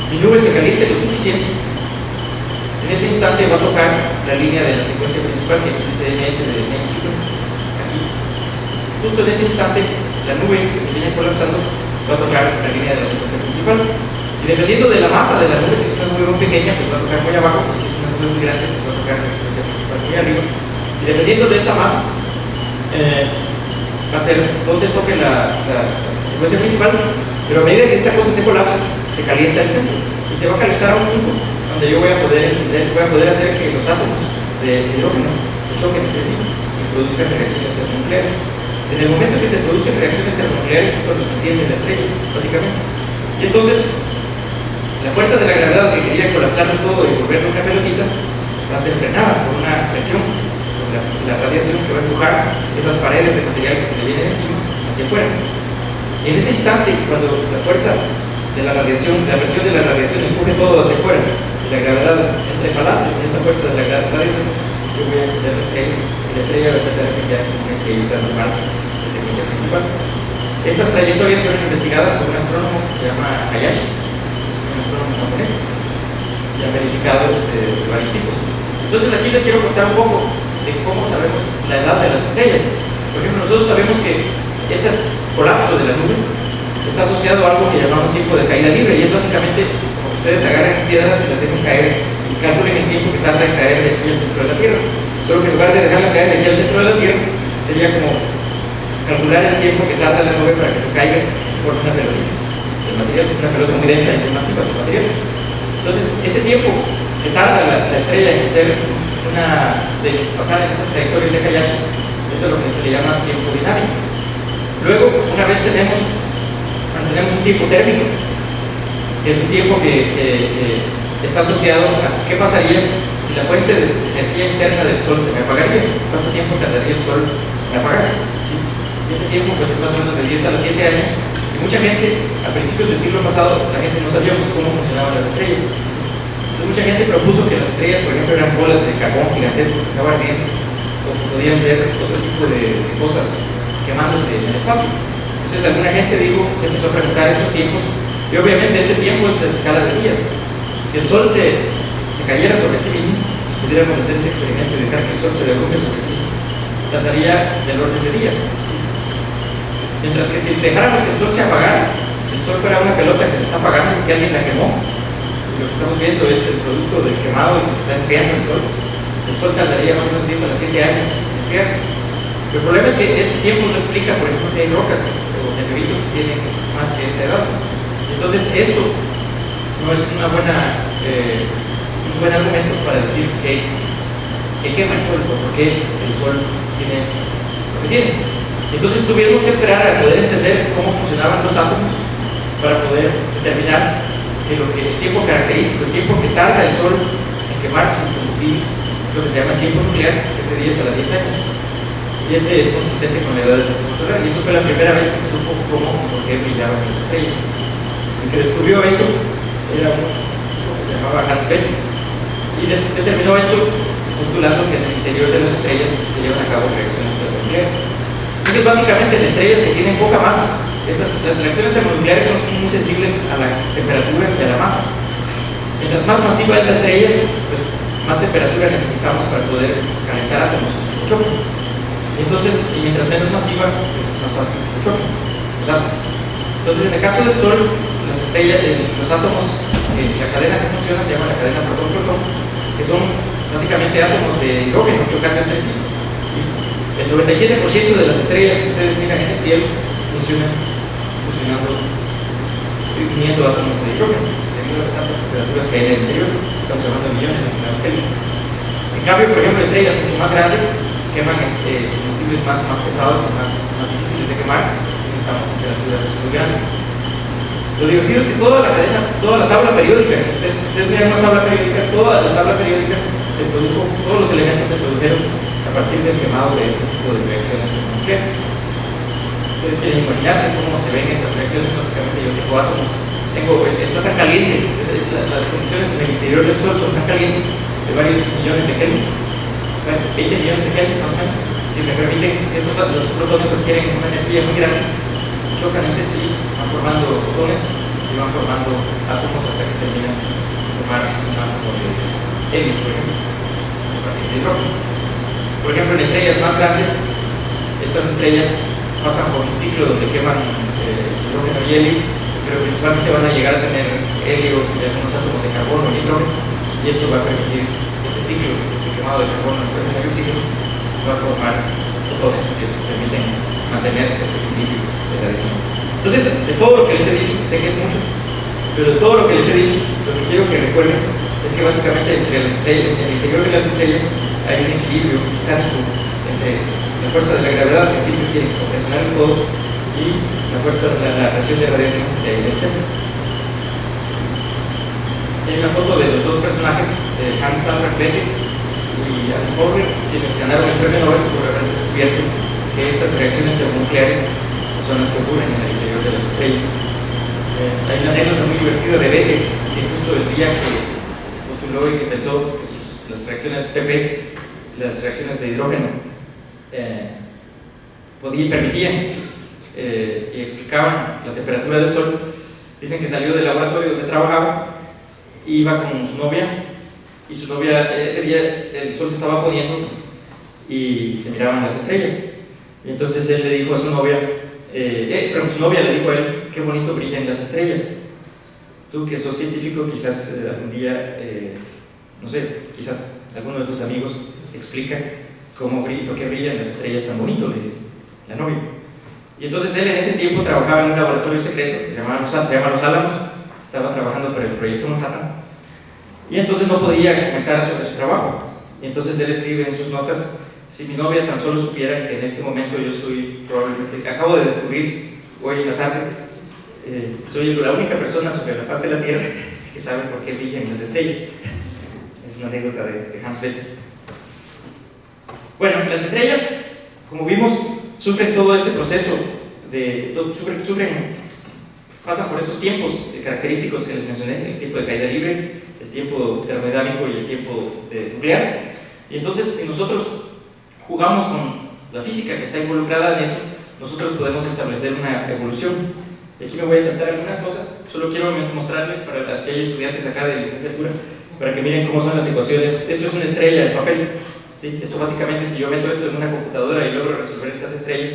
Speaker 2: mi nube se caliente lo suficiente, en ese instante va a tocar la línea de la secuencia principal, que dice MS de main sequence, aquí. Justo en ese instante, la nube que se viene colapsando va a tocar la línea de la secuencia principal. Y dependiendo de la masa de la nube, si es una nube muy pequeña, pues va a tocar muy abajo, y si es una nube muy grande, pues va a tocar la secuencia principal muy arriba. Y dependiendo de esa masa, va a ser donde toque la secuencia principal, pero a medida que esta cosa se colapsa, se calienta el centro y se va a calentar a un punto donde yo voy a poder encender, voy a poder hacer que los átomos de hidrógeno se choquen entre sí y produzcan reacciones termonucleares. En el momento que se producen reacciones termonucleares es cuando se enciende la estrella, básicamente. Y entonces, la fuerza de la gravedad que quería colapsarlo todo y volverlo una pelotita va a ser frenada por una presión, por la radiación que va a empujar esas paredes de material que se le vienen encima hacia afuera. Y en ese instante, cuando la fuerza de la radiación, la presión de la radiación empuje todo hacia afuera y la gravedad entra en balance con esta fuerza de la radiación, yo voy a encender la estrella y la estrella va a empezar a cambiar como una estrellita normal de secuencia principal. Estas trayectorias fueron investigadas por un astrónomo que se llama Hayashi, es un astrónomo japonés, se ha verificado de varios tipos. Entonces aquí les quiero contar un poco de cómo sabemos la edad de las estrellas. Por ejemplo, nosotros sabemos que este colapso de la nube está asociado a algo que llamamos tiempo de caída libre, y es básicamente como que ustedes agarren piedras y las dejen caer y calculen el tiempo que tarda en caer de aquí al centro de la Tierra. Solo que en lugar de dejarlas caer de aquí al centro de la Tierra, sería como calcular el tiempo que tarda la nube para que se caiga por una pelotita. El material es una pelota muy densa y muy masiva de material. Entonces, ese tiempo que tarda la estrella en de pasar en esas trayectorias de Hayashi, eso es lo que se le llama tiempo dinámico. Luego, una vez tenemos un tiempo térmico, que es un tiempo que está asociado a qué pasaría si la fuente de energía interna del Sol se me apagaría, cuánto tiempo tardaría el Sol en apagarse. ¿Sí? Y este tiempo pues, es más o menos de 10 a los 7 años, y mucha gente, a principios del siglo pasado, la gente no sabíamos cómo funcionaban las estrellas. Entonces, mucha gente propuso que las estrellas, por ejemplo, eran bolas de carbón gigantescas que estaban ardiendo, o podían ser otro tipo de cosas quemándose en el espacio. Entonces alguna gente se empezó a preguntar esos tiempos, y obviamente este tiempo es de escala de días. Si el Sol se cayera sobre sí mismo, si pudiéramos hacer ese experimento y dejar que el Sol se derrumbe sobre sí mismo, tardaría del orden de días. Mientras que si dejáramos que el Sol se apagara, si el Sol fuera una pelota que se está apagando porque alguien la quemó, y lo que estamos viendo es el producto del quemado y que se está enfriando el Sol tardaría más o menos 10 a los 7 años en enfriarse. El problema es que este tiempo no explica, por ejemplo, que hay rocas o meteoritos que tienen más que esta edad. Entonces, esto no es un buen argumento para decir que quema el Sol, o por qué el Sol tiene lo que tiene. Entonces, tuvimos que esperar a poder entender cómo funcionaban los átomos para poder determinar que el tiempo característico, el tiempo que tarda el Sol en quemar su combustible, lo que se llama el tiempo nuclear, es de 10 a los 10 años. Y este es consistente con la edad del sistema solar, y eso fue la primera vez que se supo cómo y por qué brillaban las estrellas. El que descubrió esto era un tipo que se llamaba Hans Bethe, y determinó esto postulando que en el interior de las estrellas se llevan a cabo reacciones termonucleares. Entonces, básicamente, en estrellas que tienen poca masa, las reacciones termonucleares son muy sensibles a la temperatura y a la masa. Mientras más masiva es la estrella, pues más temperatura necesitamos para poder calentar átomos que se choquen. Entonces, y mientras menos masiva, pues es más fácil que se choquen los átomos. Entonces, en el caso del Sol, las estrellas, los átomos, la cadena que funciona se llama la cadena protón-protón, que son básicamente átomos de hidrógeno chocando entre sí. El 97% de las estrellas que ustedes miran en el cielo funcionando, uniendo átomos de hidrógeno, debido a las altas temperaturas que hay en el interior. Estamos hablando de millones de grados Kelvin. En cambio, por ejemplo, estrellas mucho más grandes queman combustibles más pesados y más difíciles de quemar, y necesitamos temperaturas muy grandes. Lo divertido es que toda la cadena, toda la tabla periódica, ustedes miran una tabla periódica, toda la tabla periódica se produjo, todos los elementos se produjeron a partir del quemado de este tipo de reacciones nucleares. Ustedes quieren imaginarse cómo se ven estas reacciones. Básicamente yo tengo átomos, está tan caliente, las condiciones en el interior del Sol son tan calientes de varios millones de Kelvin, 20 millones de Kelvin más o menos, que me permiten que los protones adquieren una energía muy grande, chocan entre sí, van formando protones y van formando átomos hasta que terminan de formar un átomo de helio, por ejemplo, a partir de hidrógeno. Por ejemplo, en estrellas más grandes, estas estrellas pasan por un ciclo donde queman hidrógeno y helio, pero principalmente van a llegar a tener helio y algunos átomos de carbono y nitrógeno, y esto va a permitir este ciclo de quemado de carbono, nitrógeno y oxígeno va a formar protones que permiten mantener este equilibrio de radiación. Entonces, de todo lo que les he dicho, sé que es mucho, pero de todo lo que les he dicho, lo que quiero que recuerden es que básicamente entre las estrellas, en el interior de las estrellas hay un equilibrio mecánico entre la fuerza de la gravedad, que siempre quiere compresionar el todo, y la fuerza de la atracción de radiación que hay en el centro. Hay una foto de los dos personajes, Hans Albert Bethe y Allen Forger, quienes ganaron el premio Nobel por haber descubierto que estas reacciones termonucleares son las que ocurren en el interior de las estrellas. Hay una anécdota muy divertida de Bethe, que justo el día que postuló y que pensó que las reacciones PP, las reacciones de hidrógeno, permitían y explicaban la temperatura del Sol, dicen que salió del laboratorio donde trabajaba, iba con su novia, y su novia, ese día el Sol se estaba poniendo y se miraban las estrellas. Y entonces él le dijo a su novia, su novia le dijo a él, qué bonito brillan las estrellas. Tú que sos científico, quizás algún día, no sé, quizás alguno de tus amigos explica por qué brillan las estrellas tan bonito, le dice la novia. Y entonces él en ese tiempo trabajaba en un laboratorio secreto que se llama Los Álamos, estaba trabajando por el proyecto Manhattan, y entonces no podía comentar sobre su trabajo. Y entonces él escribe en sus notas, si mi novia tan solo supiera que en este momento yo soy probablemente, acabo de descubrir hoy en la tarde, soy la única persona sobre la faz de la Tierra que sabe por qué brillan las estrellas. Es una anécdota de Hans Bethe. Bueno, las estrellas, como vimos, sufren todo este proceso, pasan por estos tiempos característicos que les mencioné, el tiempo de caída libre, el tiempo termodinámico y el tiempo nuclear. Y entonces, si nosotros jugamos con la física que está involucrada en eso, nosotros podemos establecer una evolución. Y aquí me voy a saltar algunas cosas, solo quiero mostrarles, para si hay estudiantes acá de licenciatura, para que miren cómo son las ecuaciones. Esto es una estrella en papel. ¿Sí? Esto básicamente, si yo meto esto en una computadora y logro resolver estas estrellas,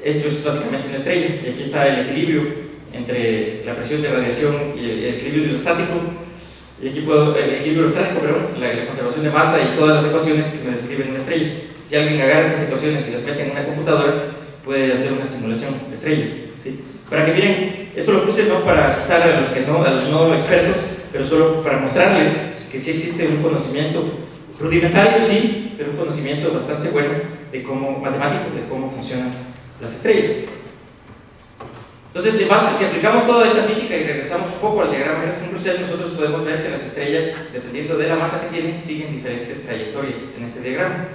Speaker 2: esto es básicamente una estrella. Y aquí está el equilibrio entre la presión de radiación y el equilibrio hidrostático. Y aquí puedo, el equilibrio hidrostático, perdón, la conservación de masa y todas las ecuaciones que me describen una estrella. Si alguien agarra estas ecuaciones y las mete en una computadora, puede hacer una simulación de estrellas. ¿Sí? Para que miren, esto lo puse no para asustar a los no expertos, pero solo para mostrarles que sí existe un conocimiento rudimentario, sí, pero un conocimiento bastante bueno de cómo, matemático, de cómo funcionan las estrellas. Entonces, si aplicamos toda esta física y regresamos un poco al diagrama de conclusión, nosotros podemos ver que las estrellas, dependiendo de la masa que tienen, siguen diferentes trayectorias en este diagrama.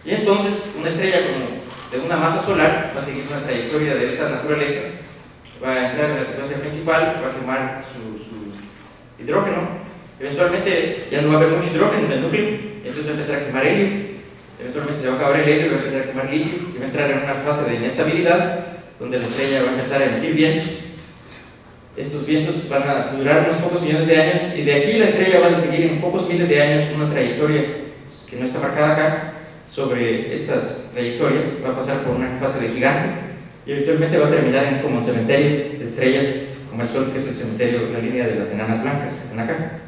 Speaker 2: Y entonces, una estrella como de una masa solar va a seguir una trayectoria de esta naturaleza, va a entrar en la secuencia principal, va a quemar su hidrógeno, eventualmente ya no va a haber mucho hidrógeno en el núcleo, entonces va a empezar a quemar helio, eventualmente se va a acabar el helio y va a empezar a quemar litio, y va a entrar en una fase de inestabilidad, donde la estrella va a empezar a emitir vientos. Estos vientos van a durar unos pocos millones de años, y de aquí la estrella va a seguir en pocos miles de años una trayectoria que no está marcada acá. Sobre estas trayectorias va a pasar por una fase de gigante y eventualmente va a terminar como un cementerio de estrellas como el Sol, que es el cementerio, la línea de las enanas blancas que están acá.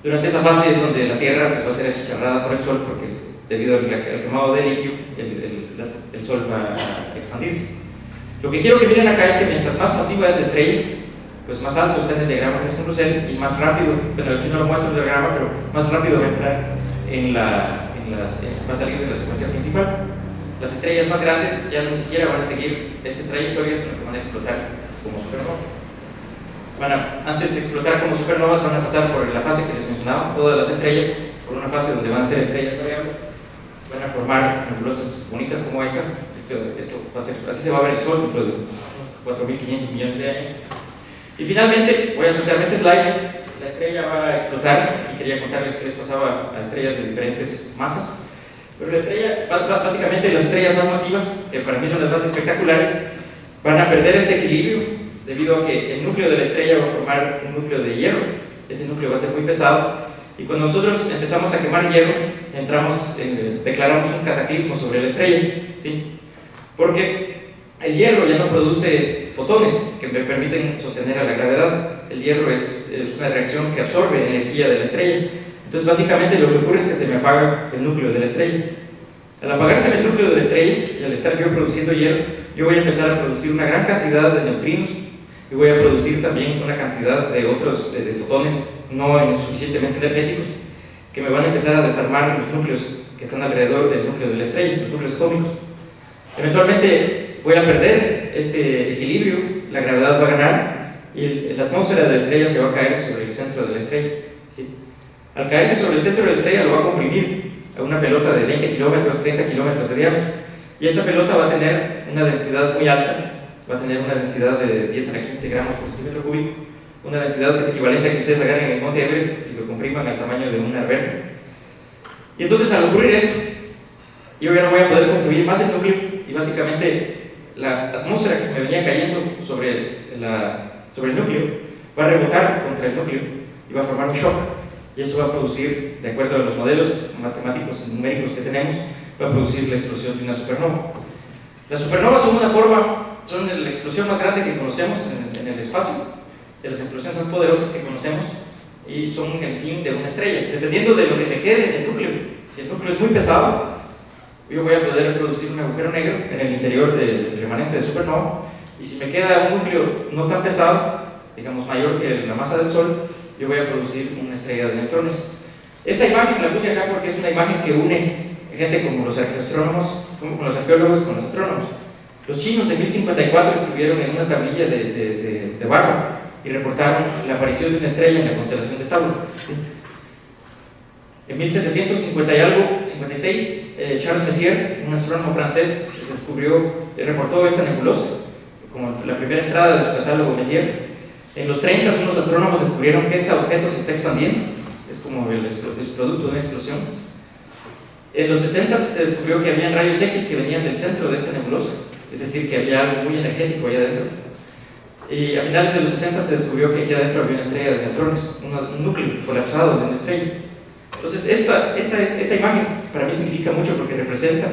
Speaker 2: Durante esa fase es donde la Tierra pues, va a ser achicharrada por el Sol, porque debido al quemado de litio, el Sol va a expandirse. Lo que quiero que miren acá es que mientras más masiva es la estrella, pues más alto está en el diagrama que es un Russell y más rápido, bueno, aquí no lo muestro el diagrama, pero más rápido va a entrar va a salir de la secuencia principal. Las estrellas más grandes ya ni siquiera van a seguir esta trayectoria, sino que van a explotar como supernovas. Antes de explotar como supernovas van a pasar por la fase que les mencionaba, todas las estrellas, por una fase donde van a ser estrellas variables, van a formar nebulosas bonitas como esta. Esto va a ser, así se va a ver el Sol dentro de 4.500 millones de años. Y finalmente, voy a saltarme este slide, la estrella va a explotar, y quería contarles qué les pasaba a estrellas de diferentes masas. Pero la estrella, básicamente las estrellas más masivas, que para mí son las más espectaculares, van a perder este equilibrio debido a que el núcleo de la estrella va a formar un núcleo de hierro. Ese núcleo va a ser muy pesado, y cuando nosotros empezamos a quemar hierro, declaramos un cataclismo sobre la estrella, ¿sí? Porque el hierro ya no produce fotones que me permiten sostener a la gravedad. El hierro es una reacción que absorbe energía de la estrella. Entonces básicamente lo que ocurre es que se me apaga el núcleo de la estrella. Al apagarse el núcleo de la estrella y al estar yo produciendo hierro, yo voy a empezar a producir una gran cantidad de neutrinos y voy a producir también una cantidad de otros de fotones no suficientemente energéticos que me van a empezar a desarmar los núcleos que están alrededor del núcleo de la estrella, los núcleos atómicos. Eventualmente voy a perder este equilibrio, la gravedad va a ganar y la atmósfera de la estrella se va a caer sobre el centro de la estrella, ¿sí? Al caerse sobre el centro de la estrella lo va a comprimir a una pelota de 20 kilómetros, 30 kilómetros de diámetro, y esta pelota va a tener una densidad muy alta, va a tener una densidad de 10 a la 15 gramos por centímetro cúbico, una densidad que es equivalente a que ustedes agarren el monte Everest y lo compriman al tamaño de una alberca. Y entonces al ocurrir esto, yo ya no voy a poder comprimir más el núcleo y básicamente la atmósfera que se me venía cayendo sobre el núcleo va a rebotar contra el núcleo y va a formar un shock, y eso va a producir, de acuerdo a los modelos matemáticos y numéricos que tenemos, va a producir la explosión de una supernova. Las supernovas son la explosión más grande que conocemos en el espacio, de las explosiones más poderosas que conocemos, y son el fin de una estrella, dependiendo de lo que me quede en el núcleo. Si el núcleo es muy pesado, yo voy a poder producir un agujero negro en el interior del remanente de supernova, y si me queda un núcleo no tan pesado, digamos mayor que la masa del Sol, yo voy a producir una estrella de neutrones. Esta imagen la puse acá porque es una imagen que une gente como los arqueólogos con los astrónomos. Los chinos en 1054 estuvieron en una tablilla de barro y reportaron la aparición de una estrella en la constelación de Tauro. En 1756, Charles Messier, un astrónomo francés, reportó esta nebulosa como la primera entrada de su catálogo Messier. En los 30 unos astrónomos descubrieron que este objeto se está expandiendo, es como el producto de una explosión. En los 60 se descubrió que había rayos X que venían del centro de esta nebulosa, es decir, que había algo muy energético allá adentro. Y a finales de los 60 se descubrió que aquí adentro había una estrella de neutrones, un núcleo colapsado de una estrella. Entonces esta imagen para mí significa mucho porque representa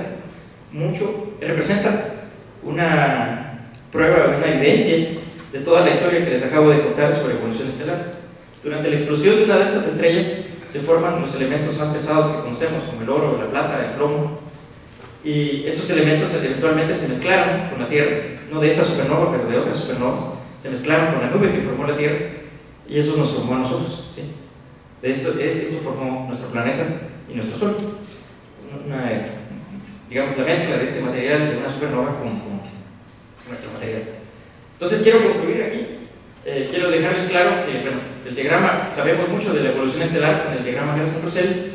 Speaker 2: una prueba, una evidencia de toda la historia que les acabo de contar sobre evolución estelar. Durante la explosión de una de estas estrellas se forman los elementos más pesados que conocemos, como el oro, la plata, el plomo, y estos elementos eventualmente se mezclaron con la Tierra, no de esta supernova, pero de otras supernovas, se mezclaron con la nube que formó la Tierra, y eso nos formó a nosotros, ¿sí? Esto formó nuestro planeta y nuestro Sol. Digamos, la mezcla de este material de una supernova con nuestro material. Entonces quiero concluir aquí. Quiero dejarles claro que, bueno, el diagrama, sabemos mucho de la evolución estelar con el diagrama Gershon-Russell.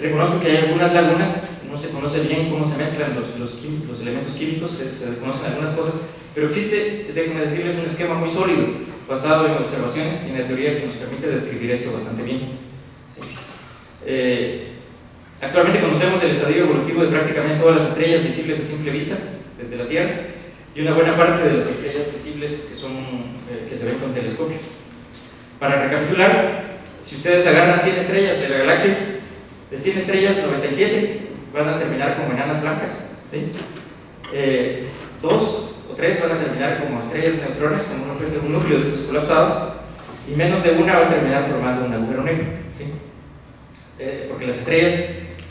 Speaker 2: Reconozco que hay algunas lagunas, no se conoce bien cómo se mezclan los elementos químicos, se desconocen algunas cosas, pero existe, déjenme decirles, un esquema muy sólido, basado en observaciones y en la teoría que nos permite describir esto bastante bien. ¿Sí? Actualmente conocemos el estadio evolutivo de prácticamente todas las estrellas visibles a simple vista, desde la Tierra, y una buena parte de las estrellas visibles que se ven con telescopios. Para recapitular, si ustedes agarran 100 estrellas de la galaxia, de 100 estrellas, 97 van a terminar como enanas blancas, ¿sí? 2 o 3 van a terminar como estrellas de neutrones, como un núcleo de estos colapsados, y menos de una va a terminar formando un agujero negro, ¿sí? Porque las estrellas,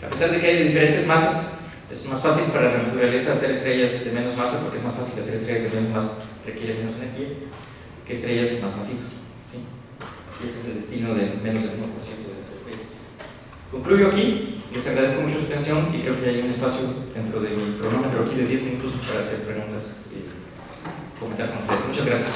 Speaker 2: a pesar de que hay de diferentes masas, es más fácil para la naturaleza hacer estrellas de menos masa, porque es más fácil hacer estrellas de menos masa, requiere menos energía que estrellas más masivas. ¿Sí? Y ese es el destino de menos del 1% de las estrellas. Concluyo aquí, les agradezco mucho su atención y creo que hay un espacio dentro de mi cronómetro aquí de 10 minutos para hacer preguntas y comentar con ustedes. Muchas gracias.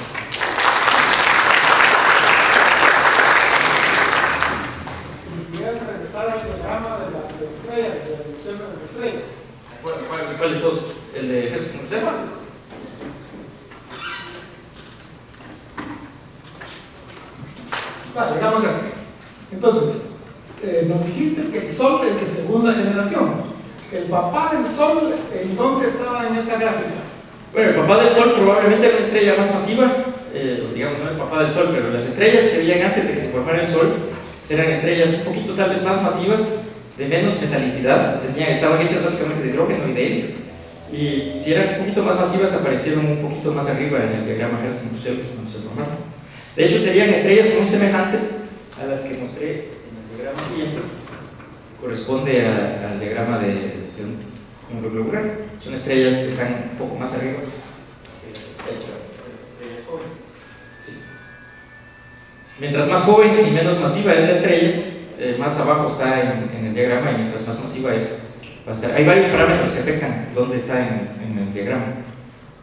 Speaker 3: ¿Quieres regresar al programa de las estrellas, de la evolución de las estrellas?
Speaker 2: ¿Cuál de todos? ¿El de Jesús?
Speaker 3: Vale, digamos así. Entonces, nos dijiste que el Sol es de segunda generación. El papá del Sol, ¿en dónde estaba en esa gráfica?
Speaker 2: Bueno, el papá del Sol probablemente era una estrella más masiva, digamos, no el papá del Sol, pero las estrellas que habían antes de que se formara el Sol eran estrellas un poquito tal vez más masivas, de menos metalicidad, estaban hechas básicamente de hidrógeno y de helio. Y si eran un poquito más masivas, aparecieron un poquito más arriba en el diagrama Hertzsprung-Russell cuando se formaron. De hecho, serían estrellas muy semejantes a las que mostré en el diagrama siguiente. Corresponde al diagrama de un núcleo globular. Son estrellas que están un poco más arriba que las estrellas jóvenes. Sí. Mientras más joven y menos masiva es la estrella, más abajo está en el diagrama, y mientras más masiva es, va a estar. Hay varios parámetros que afectan dónde está en el diagrama.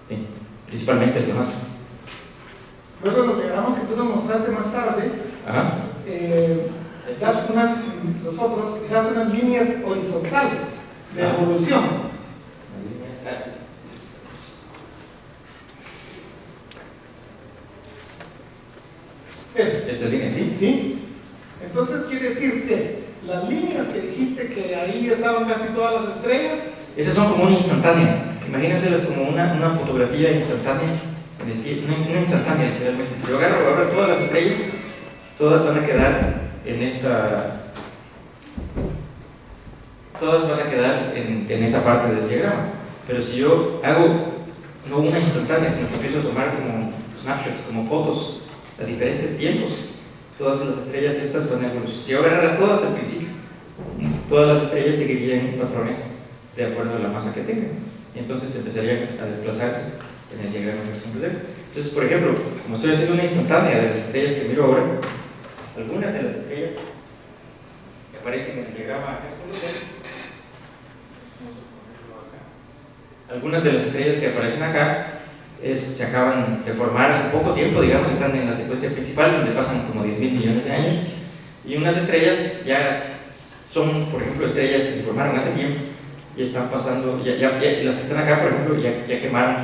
Speaker 2: Sí. Principalmente es la masa.
Speaker 3: Luego los diagramas que tú nos mostraste más tarde,
Speaker 2: Ajá.
Speaker 3: los otros, ya son unas líneas horizontales de evolución. Esas.
Speaker 2: Estas líneas, sí.
Speaker 3: ¿Sí? Entonces quiere decir que las líneas que dijiste que ahí estaban casi todas las estrellas.
Speaker 2: Esas son como una instantánea. Imagínenselas como una fotografía instantánea. No instantánea, literalmente. Si yo agarro ahora todas las estrellas, todas van a quedar en esta. Todas van a quedar en esa parte del diagrama. Pero si yo hago no una instantánea, sino que empiezo a tomar como snapshots, como fotos a diferentes tiempos, todas las estrellas estas van a evolucionar. Si yo agarrara todas al principio, todas las estrellas seguirían patrones de acuerdo a la masa que tengan. Y entonces empezarían a desplazarse en el diagrama Hertzsprung-Russell. Entonces, por ejemplo, como estoy haciendo una instantánea de las estrellas que miro ahora, algunas de las estrellas que aparecen en el diagrama Hertzsprung-Russell, algunas de las estrellas que aparecen acá se acaban de formar hace poco tiempo, digamos, están en la secuencia principal, donde pasan como 10.000 millones de años, y unas estrellas ya son, por ejemplo, estrellas que se formaron hace tiempo y están pasando, las que están acá, por ejemplo, ya quemaron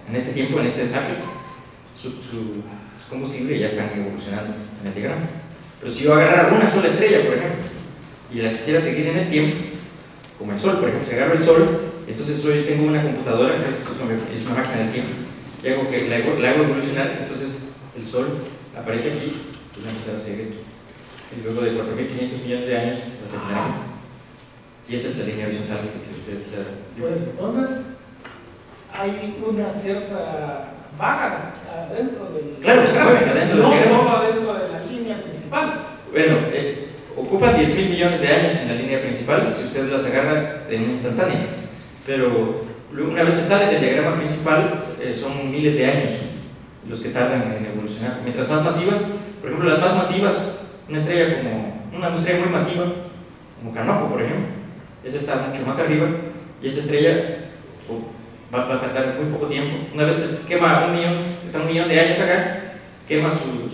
Speaker 2: en este tiempo, en este snapshot, su combustible y ya están evolucionando en el diagrama. Pero si yo agarrara una sola estrella, por ejemplo, y la quisiera seguir en el tiempo, como el Sol, por ejemplo, si agarro el Sol, entonces hoy tengo una computadora que es una máquina del tiempo, y hago que la hago evolucionar, entonces el Sol aparece aquí y va a empezar a hacer esto. Y luego de 4.500 millones de años lo terminará. Y esa es la línea horizontal que ustedes ya.
Speaker 3: Pues entonces hay una cierta vaga adentro del.
Speaker 2: Claro, se mueven adentro del
Speaker 3: no
Speaker 2: diagrama.
Speaker 3: solo adentro de la línea principal.
Speaker 2: Bueno, ocupan 10.000 millones de años en la línea principal si usted las agarra en una instantánea. Pero una vez se sale del diagrama principal, son miles de años los que tardan en evolucionar. Mientras más masivas, por ejemplo, las más masivas, una estrella muy masiva, como Canopo, por ejemplo, esa está mucho más arriba, y esa estrella va a tardar muy poco tiempo. Una vez se quema está 1 millón de años acá, quema su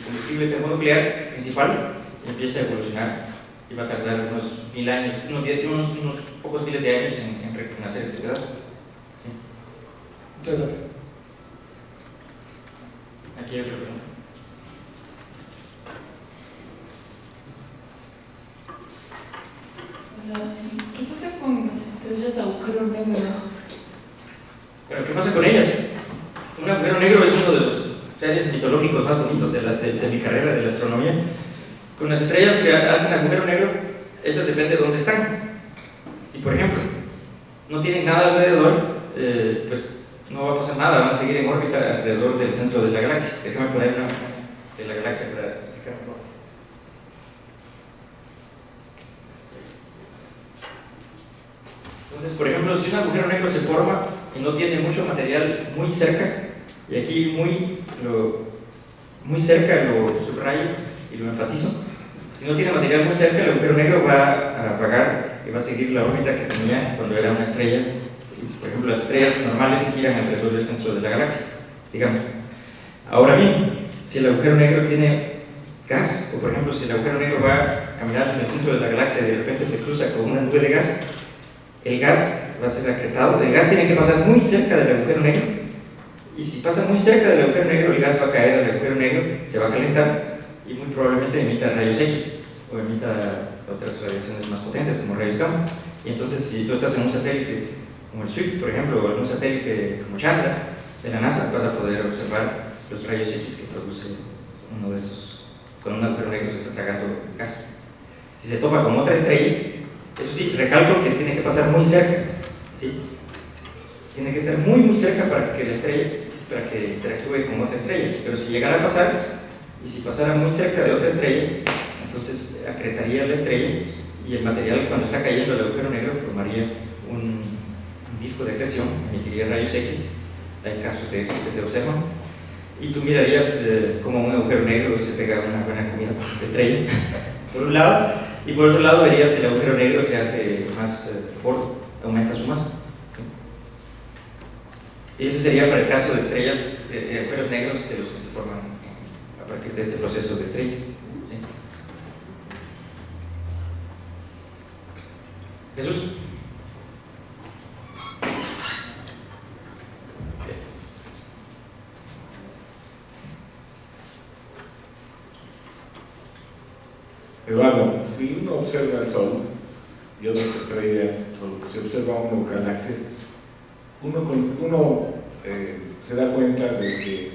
Speaker 2: combustible termonuclear principal y empieza a evolucionar. Y va a tardar unos 1.000 años, unos pocos miles de años en hacer este pedazo. ¿Sí?
Speaker 3: Muchas gracias.
Speaker 2: Aquí hay otra pregunta.
Speaker 4: Hola, sí. ¿Qué pasa con las estrellas agujero negro?
Speaker 2: Bueno, ¿qué pasa con ellas? Un agujero negro es uno de los seres mitológicos más bonitos de mi carrera de la astronomía. Con las estrellas que hacen agujero negro, esas depende de dónde están. Si, por ejemplo, no tienen nada alrededor, pues no va a pasar nada, van a seguir en órbita alrededor del centro de la galaxia. Déjame poner una de la galaxia para explicarlo. Entonces, por ejemplo, si un agujero negro se forma y no tiene mucho material muy cerca, y aquí muy cerca lo subrayo y lo enfatizo, si no tiene material muy cerca, el agujero negro va a apagar y va a seguir la órbita que tenía cuando era una estrella. Por ejemplo, las estrellas normales giran alrededor del centro de la galaxia, digamos. Ahora bien, si el agujero negro tiene gas, o por ejemplo, si el agujero negro va a caminar en el centro de la galaxia y de repente se cruza con una nube de gas, el gas va a ser acretado. El gas tiene que pasar muy cerca del agujero negro, y si pasa muy cerca del agujero negro, el gas va a caer al agujero negro, se va a calentar y muy probablemente emita rayos X o emita otras radiaciones más potentes como rayos gamma. Y entonces, si tú estás en un satélite como el SWIFT, por ejemplo, o en un satélite como Chandra de la NASA, vas a poder observar los rayos X que produce uno de estos. Con un agujero negro se está tragando gas. Si se topa con otra estrella, eso sí, recalco que tiene que pasar muy cerca, ¿sí? Tiene que estar muy cerca para que la estrella, para que interactúe con otra estrella. Pero si llegara a pasar, y si pasara muy cerca de otra estrella, entonces acretaría la estrella, y el material, cuando está cayendo el agujero negro, formaría un disco de acreción, emitiría rayos X. Hay casos de eso que se observan, y tú mirarías como un agujero negro se pega una buena comida de estrella por un lado, y por otro lado verías que el agujero negro se hace más gordo, aumenta su masa. Y eso sería para el caso de estrellas, de agujeros negros, de los que se forman a partir de este proceso de estrellas, ¿sí? Jesús.
Speaker 5: Eduardo, si uno observa el Sol y otras estrellas, o si observa uno galaxias, uno se da cuenta de que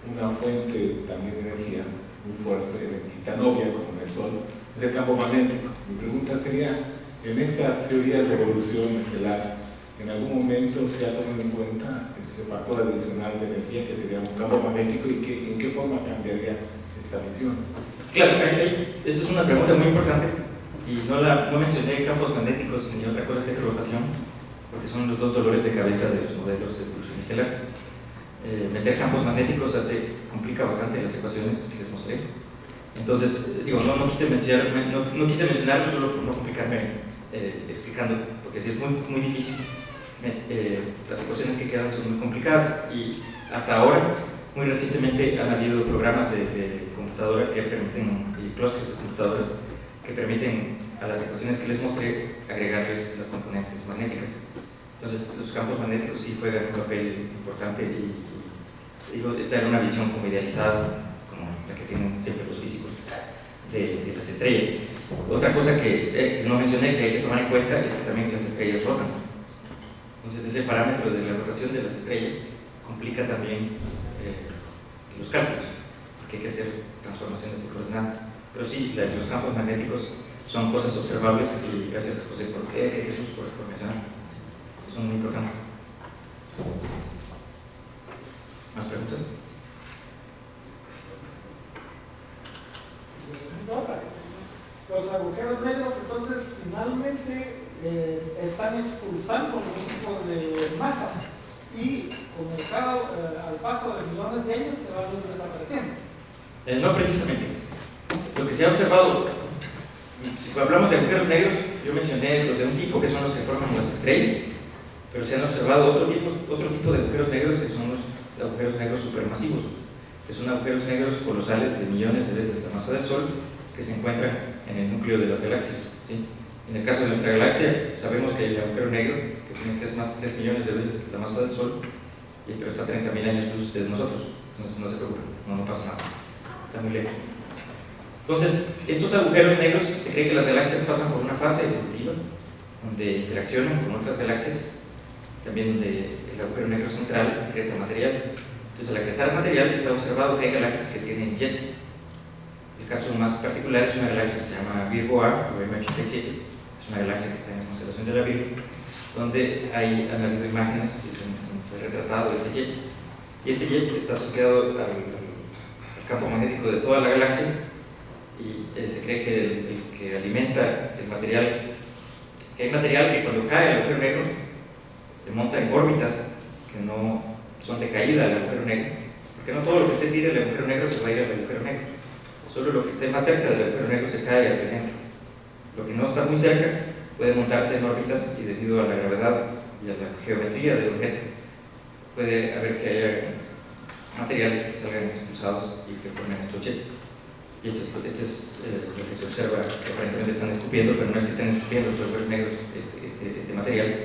Speaker 5: una fuente también de energía muy fuerte, tan obvia como el Sol, es el campo magnético. Mi pregunta sería, en estas teorías de evolución estelar, ¿en algún momento se ha tomado en cuenta ese factor adicional de energía que sería un campo magnético, y en qué forma cambiaría esta visión?
Speaker 2: Claro, esa es una pregunta muy importante, y no mencioné campos magnéticos ni otra cosa que es rotación, porque son los dos dolores de cabeza de los modelos de evolución estelar. Meter campos magnéticos complica bastante las ecuaciones que les mostré. Entonces, digo, no quise mencionarlo solo por no complicarme explicando, porque si es muy difícil, las ecuaciones que quedan son muy complicadas, y hasta ahora, muy recientemente, han habido programas de computadora que permiten, y clústeres de computadoras que permiten a las ecuaciones que les mostré agregarles las componentes magnéticas. Entonces, los campos magnéticos sí juegan un papel importante, y digo, esta era una visión como idealizada, como la que tienen siempre los físicos de las estrellas. Otra cosa que no mencioné, que hay que tomar en cuenta, es que también las estrellas rotan. Entonces, ese parámetro de la rotación de las estrellas complica también los cálculos, porque hay que hacer transformaciones de coordenadas. Pero sí, los campos magnéticos son cosas observables, y gracias José Jesús por mencionar, son muy importantes. ¿Más preguntas?
Speaker 3: Los agujeros negros entonces finalmente están expulsando un tipo de masa, y al paso de millones de años se van desapareciendo.
Speaker 2: No precisamente. Lo que se ha observado, si hablamos de agujeros negros, yo mencioné los de un tipo, que son los que forman las estrellas, pero se han observado otro tipo de agujeros negros, que son los agujeros negros supermasivos, que son agujeros negros colosales de millones de veces la masa del Sol, que se encuentran en el núcleo de las galaxias, ¿sí? En el caso de nuestra galaxia, sabemos que hay el agujero negro, que tiene 3 millones de veces la masa del Sol, pero está a 30.000 años luz de nosotros. Entonces no se preocupen, no pasa nada, está muy lejos. Entonces, estos agujeros negros, se cree que las galaxias pasan por una fase evolutiva, donde interaccionan con otras galaxias, también donde el agujero negro central acreta material. Entonces, al acretar material, se ha observado que hay galaxias que tienen jets. El caso más particular es una galaxia que se llama Virgo A, o M87, es una galaxia que está en la constelación de la Virgo, donde han habido imágenes que se han retratado este jet. Y este jet está asociado al campo magnético de toda la galaxia, y se cree que el que alimenta el material Que hay material que cuando cae al agujero negro se monta en órbitas que no son de caída al agujero negro, porque no todo lo que usted tire al agujero negro se va a ir al agujero negro, solo lo que esté más cerca del agujero negro se cae hacia adentro. Lo que no está muy cerca puede montarse en órbitas y debido a la gravedad y a la geometría del objeto puede haber que haya materiales que salgan expulsados y que formen estos jets. Y este es lo que se observa, que aparentemente están escupiendo, pero no es que estén escupiendo los agujeros negros este material,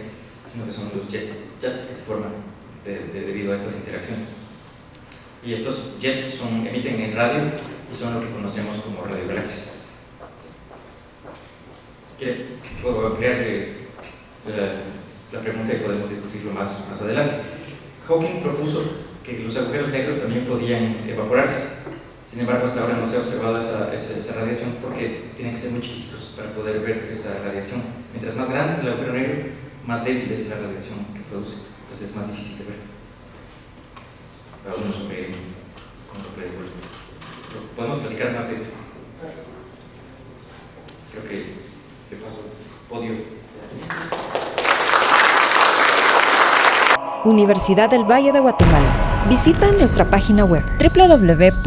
Speaker 2: sino que son los jets que se forman debido a estas interacciones. Y estos jets emiten en radio y son lo que conocemos como radiogalaxias. Puedo ampliar la pregunta y podemos discutirlo más adelante. Hawking propuso que los agujeros negros también podían evaporarse. Sin embargo, hasta ahora no se ha observado esa radiación porque tienen que ser muy chiquitos para poder ver esa radiación. Mientras más grande es el agujero negro, más débil es la radiación que produce. Entonces es más difícil de ver. Ahora sobre podemos platicar más de esto. Creo que le paso podio.
Speaker 1: Universidad del Valle de Guatemala. Visita nuestra página web www.uvg.edu.gt.